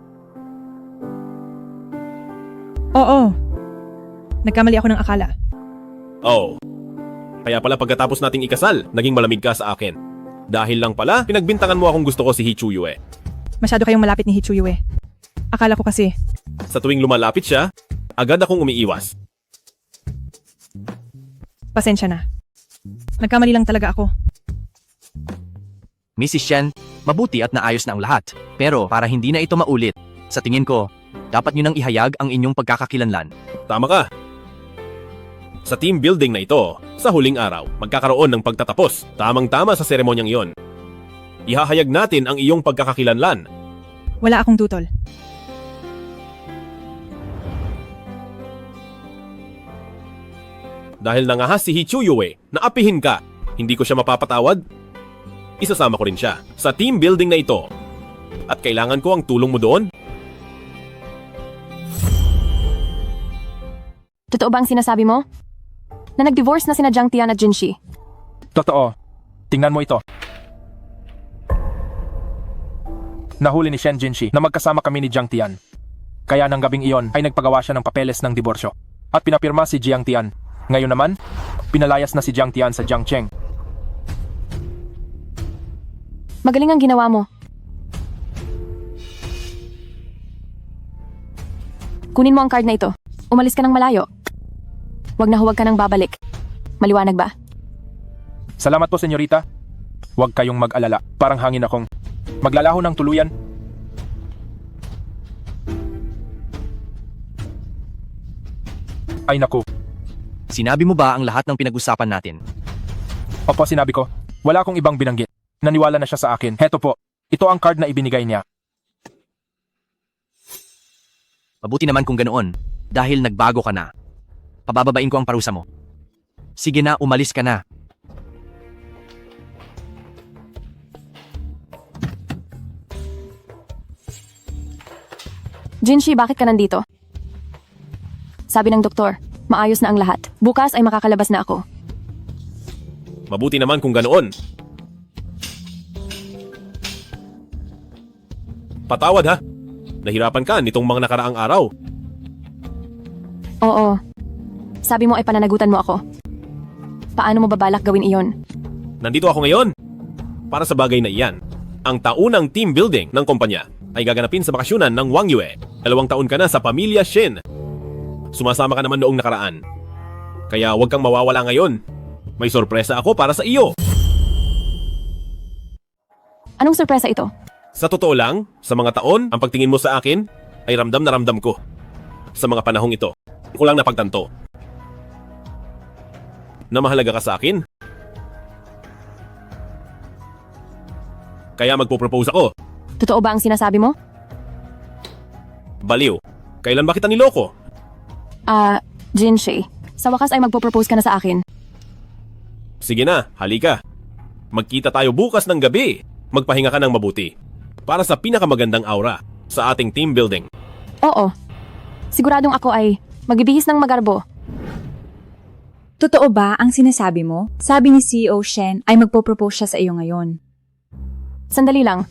Oo. Nagkamali ako ng akala. Oh. Kaya pala pagkatapos nating ikasal, naging malamig ka sa akin. Dahil lang pala, pinagbintangan mo akong gusto ko si He Chuyue. Masyado kayong malapit ni He Chuyue. Akala ko kasi. Sa tuwing lumalapit siya, agad akong umiiwas. Pasensya na. Nagkamali lang talaga ako. Mrs. Shen, mabuti at naayos na ang lahat. Pero para hindi na ito maulit, sa tingin ko, dapat niyo nang ihayag ang inyong pagkakakilanlan. Tama ka. Sa team building na ito, sa huling araw, magkakaroon ng pagtatapos. Tamang-tama sa seremonyang iyon. Ihahayag natin ang iyong pagkakakilanlan. Wala akong tutol. Dahil nangahas si He Chuyue na apihin ka, hindi ko siya mapapatawad. Isasama ko rin siya sa team building na ito. At kailangan ko ang tulong mo doon. Totoo ba ang sinasabi mo? Na nag-divorce na sina Jiang Tian at Jinshi? Totoo. Tingnan mo ito. Nahuli ni Shen Jinshi na magkasama kami ni Jiang Tian. Kaya nang gabing iyon ay nagpagawa siya ng papeles ng diborsyo. At pinapirma si Jiang Tian. Ngayon naman, pinalayas na si Jiang Tian sa Jiangcheng. Magaling ang ginawa mo. Kunin mo ang card na ito. Umalis ka ng malayo. Huwag ka nang babalik. Maliwanag ba? Salamat po, senyorita. Huwag kayong mag-alala. Parang hangin akong maglalaho ng tuluyan. Ay naku. Sinabi mo ba ang lahat ng pinag-usapan natin? Opo, sinabi ko. Wala akong ibang binanggit. Naniwala na siya sa akin. Heto po. Ito ang card na ibinigay niya. Mabuti naman kung ganoon, dahil nagbago ka na. Pabababain ko ang parusa mo. Sige na, umalis ka na. Jinshi, bakit ka nandito? Sabi ng doktor, maayos na ang lahat. Bukas ay makakalabas na ako. Mabuti naman kung ganoon. Patawad ha. Nahirapan ka nitong mga nakaraang araw. Oo. Sabi mo ay pananagutan mo ako. Paano mo babalak gawin iyon? Nandito ako ngayon para sa bagay na iyan. Ang taunang team building ng kumpanya ay gaganapin sa bakasyonan ng Wang Yue. 2 taon ka na sa pamilya Shin. Sumasama ka naman noong nakaraan. Kaya huwag kang mawawala ngayon. May sorpresa ako para sa iyo. Anong sorpresa ito? Sa totoo lang, sa mga taon, ang pagtingin mo sa akin ay ramdam na ramdam ko. Sa mga panahong ito, ko lang napagtanto na mahalaga ka sa akin. Kaya magpo-propose ako. Totoo ba ang sinasabi mo? Baliw. Kailan ba kita niloko? Jinshi, sa wakas ay magpo-propose ka na sa akin. Sige na, halika. Magkita tayo bukas ng gabi. Magpahinga ka ng mabuti. Para sa pinakamagandang aura sa ating team building. Oo. Siguradong ako ay magbibihis ng magarbo. Totoo ba ang sinasabi mo? Sabi ni CEO Shen ay magpo-propose siya sa iyo ngayon. Sandali lang.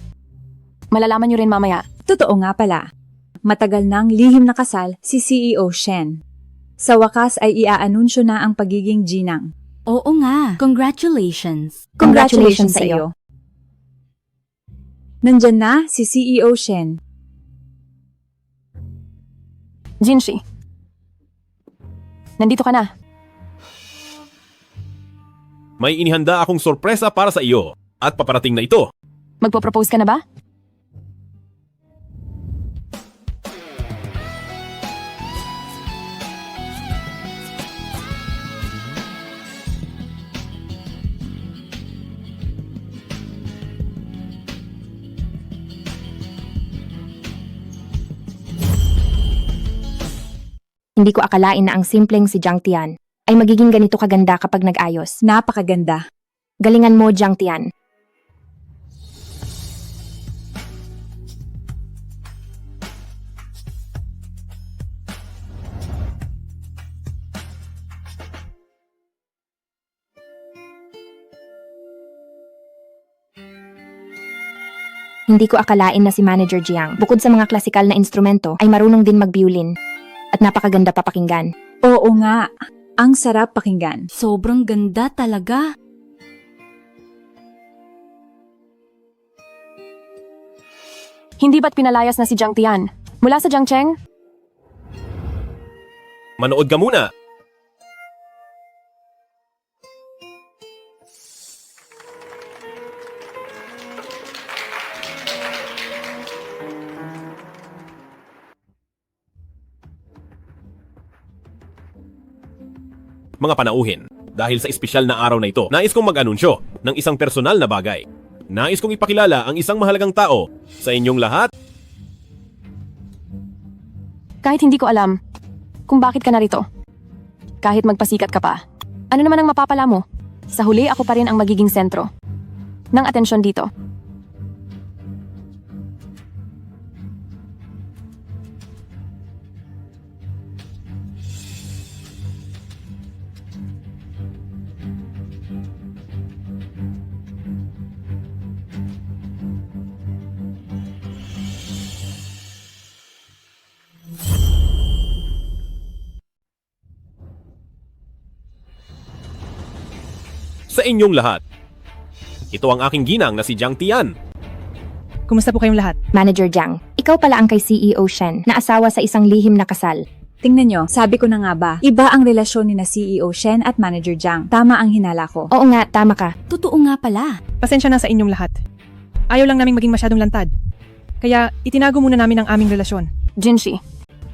Malalaman niyo rin mamaya. Totoo nga pala. Matagal nang lihim na kasal si CEO Shen. Sa wakas ay iaanunsyo na ang pagiging ginang. Oo nga. Congratulations. Congratulations sa iyo. Nandyan na si CEO Shen. Jinshi. Nandito ka na. May inihanda akong sorpresa para sa iyo at paparating na ito. Magpo-propose ka na ba? Hindi ko akalain na ang simpleng si Jiang Tian ay magiging ganito kaganda kapag nag-ayos. Napakaganda. Galingan mo, Jiang Tian. Hindi ko akalain na si Manager Jiang, bukod sa mga klasikal na instrumento, ay marunong din magbiolin. At napakaganda papakinggan. Oo nga. Ang sarap pakinggan. Sobrang ganda talaga. Hindi ba't pinalayas na si Jiang Tian? Mula sa Jiangcheng? Manood ka muna. Mga panauhin, dahil sa espesyal na araw na ito, nais kong mag-anunsyo ng isang personal na bagay. Nais kong ipakilala ang isang mahalagang tao sa inyong lahat. Kahit hindi ko alam kung bakit ka narito. Kahit magpasikat ka pa. Ano naman ang mapapala mo? Sa huli ako pa rin ang magiging sentro ng atensyon dito. Sa inyong lahat. Ito ang aking ginang na si Jiang Tian. Kumusta po kayong lahat? Manager Jiang, ikaw pala ang kay CEO Shen na asawa sa isang lihim na kasal. Tingnan nyo, sabi ko na nga ba, iba ang relasyon ni na CEO Shen at Manager Jiang. Tama ang hinala ko. Oo nga, tama ka. Totoo nga pala. Pasensya na sa inyong lahat. Ayaw lang naming maging masyadong lantad. Kaya itinago muna namin ang aming relasyon. Jinshi,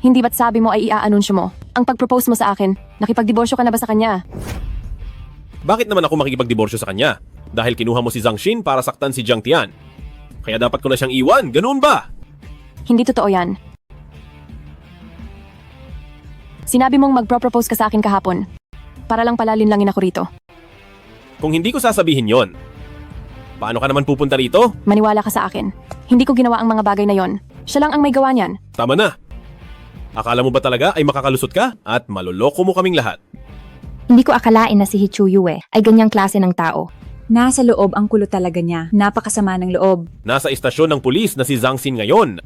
hindi ba't sabi mo ay iaanunsyo mo ang pag-propose mo sa akin? Nakipagdiborsyo ka na ba sa kanya? Bakit naman ako makikipagdiborsyo sa kanya? Dahil kinuha mo si Zhang Xin para saktan si Jiang Tian. Kaya dapat ko na siyang iwan, ganoon ba? Hindi totoo yan. Sinabi mong magpro-propose ka sa akin kahapon. Para lang palalinlangin ako rito. Kung hindi ko sasabihin yon, paano ka naman pupunta rito? Maniwala ka sa akin. Hindi ko ginawa ang mga bagay na yon. Siya lang ang may gawa niyan. Tama na. Akala mo ba talaga ay makakalusot ka? At maloloko mo kaming lahat. Hindi ko akalain na si He Chuyue ay ganyang klase ng tao. Nasa loob ang kulo talaga niya. Napakasama ng loob. Nasa istasyon ng pulis na si Zhang Xin ngayon.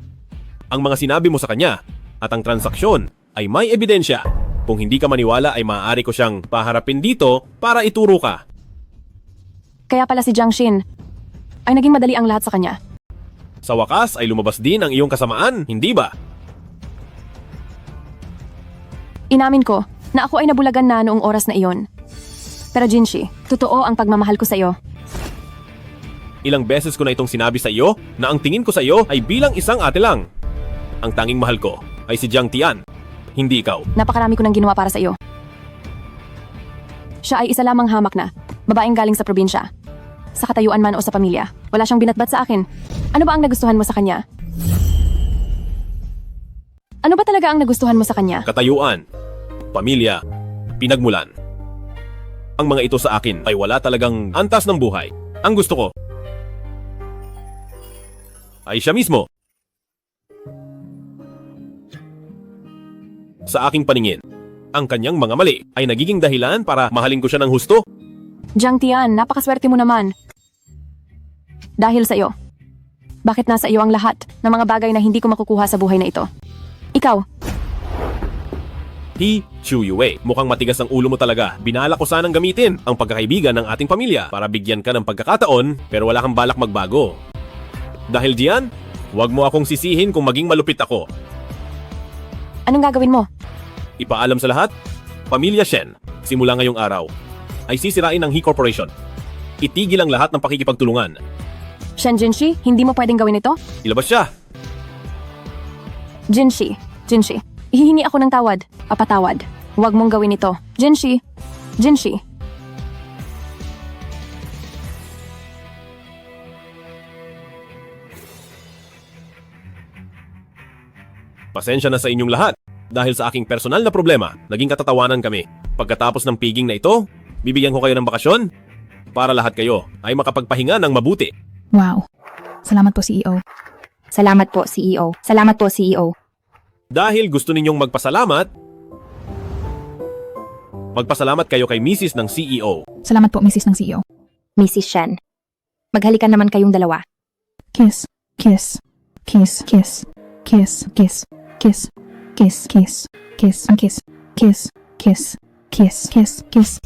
Ang mga sinabi mo sa kanya at ang transaksyon ay may ebidensya. Kung hindi ka maniwala ay maaari ko siyang paharapin dito para ituro ka. Kaya pala si Zhang Xin ay naging madali ang lahat sa kanya. Sa wakas ay lumabas din ang iyong kasamaan, hindi ba? Inamin ko na ako ay nabulagan na noong oras na iyon. Pero Jinshi, totoo ang pagmamahal ko sa iyo. Ilang beses ko na itong sinabi sa iyo na ang tingin ko sa iyo ay bilang isang ate lang. Ang tanging mahal ko ay si Jiang Tian, hindi ikaw. Napakarami ko nang ginawa para sa iyo. Siya ay isa lamang hamak na, babaeng galing sa probinsya. Sa katayuan man o sa pamilya, wala siyang binatbat sa akin. Ano ba ang nagustuhan mo sa kanya? Ano ba talaga ang nagustuhan mo sa kanya? Katayuan, pamilya, pinagmulan. Ang mga ito sa akin ay wala talagang antas ng buhay. Ang gusto ko ay siya mismo. Sa aking paningin, ang kanyang mga mali ay nagiging dahilan para mahalin ko siya ng husto. Jiang Tian, napakaswerte mo naman. Dahil sa iyo. Bakit nasa iyo ang lahat ng mga bagay na hindi ko makukuha sa buhay na ito? Ikaw, He Chuyue, mukhang matigas ang ulo mo talaga. Binalak ko sanang gamitin ang pagkakaibigan ng ating pamilya para bigyan ka ng pagkakataon pero wala kang balak magbago. Dahil diyan, huwag mo akong sisihin kung maging malupit ako. anong gagawin mo? Ipaalam sa lahat, Pamilya Shen, simula ngayong araw, ay sisirain ng He Corporation. Itigil ang lahat ng pakikipagtulungan. Shen Jinshi, hindi mo pwedeng gawin ito? Ilabas siya. Jinshi, hihingi ako ng tawad. Papatawad. Huwag mong gawin ito. Jinshi. Pasensya na sa inyong lahat. Dahil sa aking personal na problema, naging katatawanan kami. Pagkatapos ng piging na ito, bibigyan ko kayo ng bakasyon para lahat kayo ay makapagpahinga ng mabuti. Wow. Salamat po, CEO. Salamat po, CEO. Salamat po, CEO. Dahil gusto ninyong magpasalamat kayo kay Mrs. ng CEO. Salamat po, Mrs. ng CEO. Mrs. Shen, maghalikan naman kayong dalawa. Kiss. Kiss. Kiss. Kiss. Kiss. Kiss. Kiss. Kiss. Kiss. Kiss. Kiss. Kiss. Kiss. Kiss. Kiss. Kiss.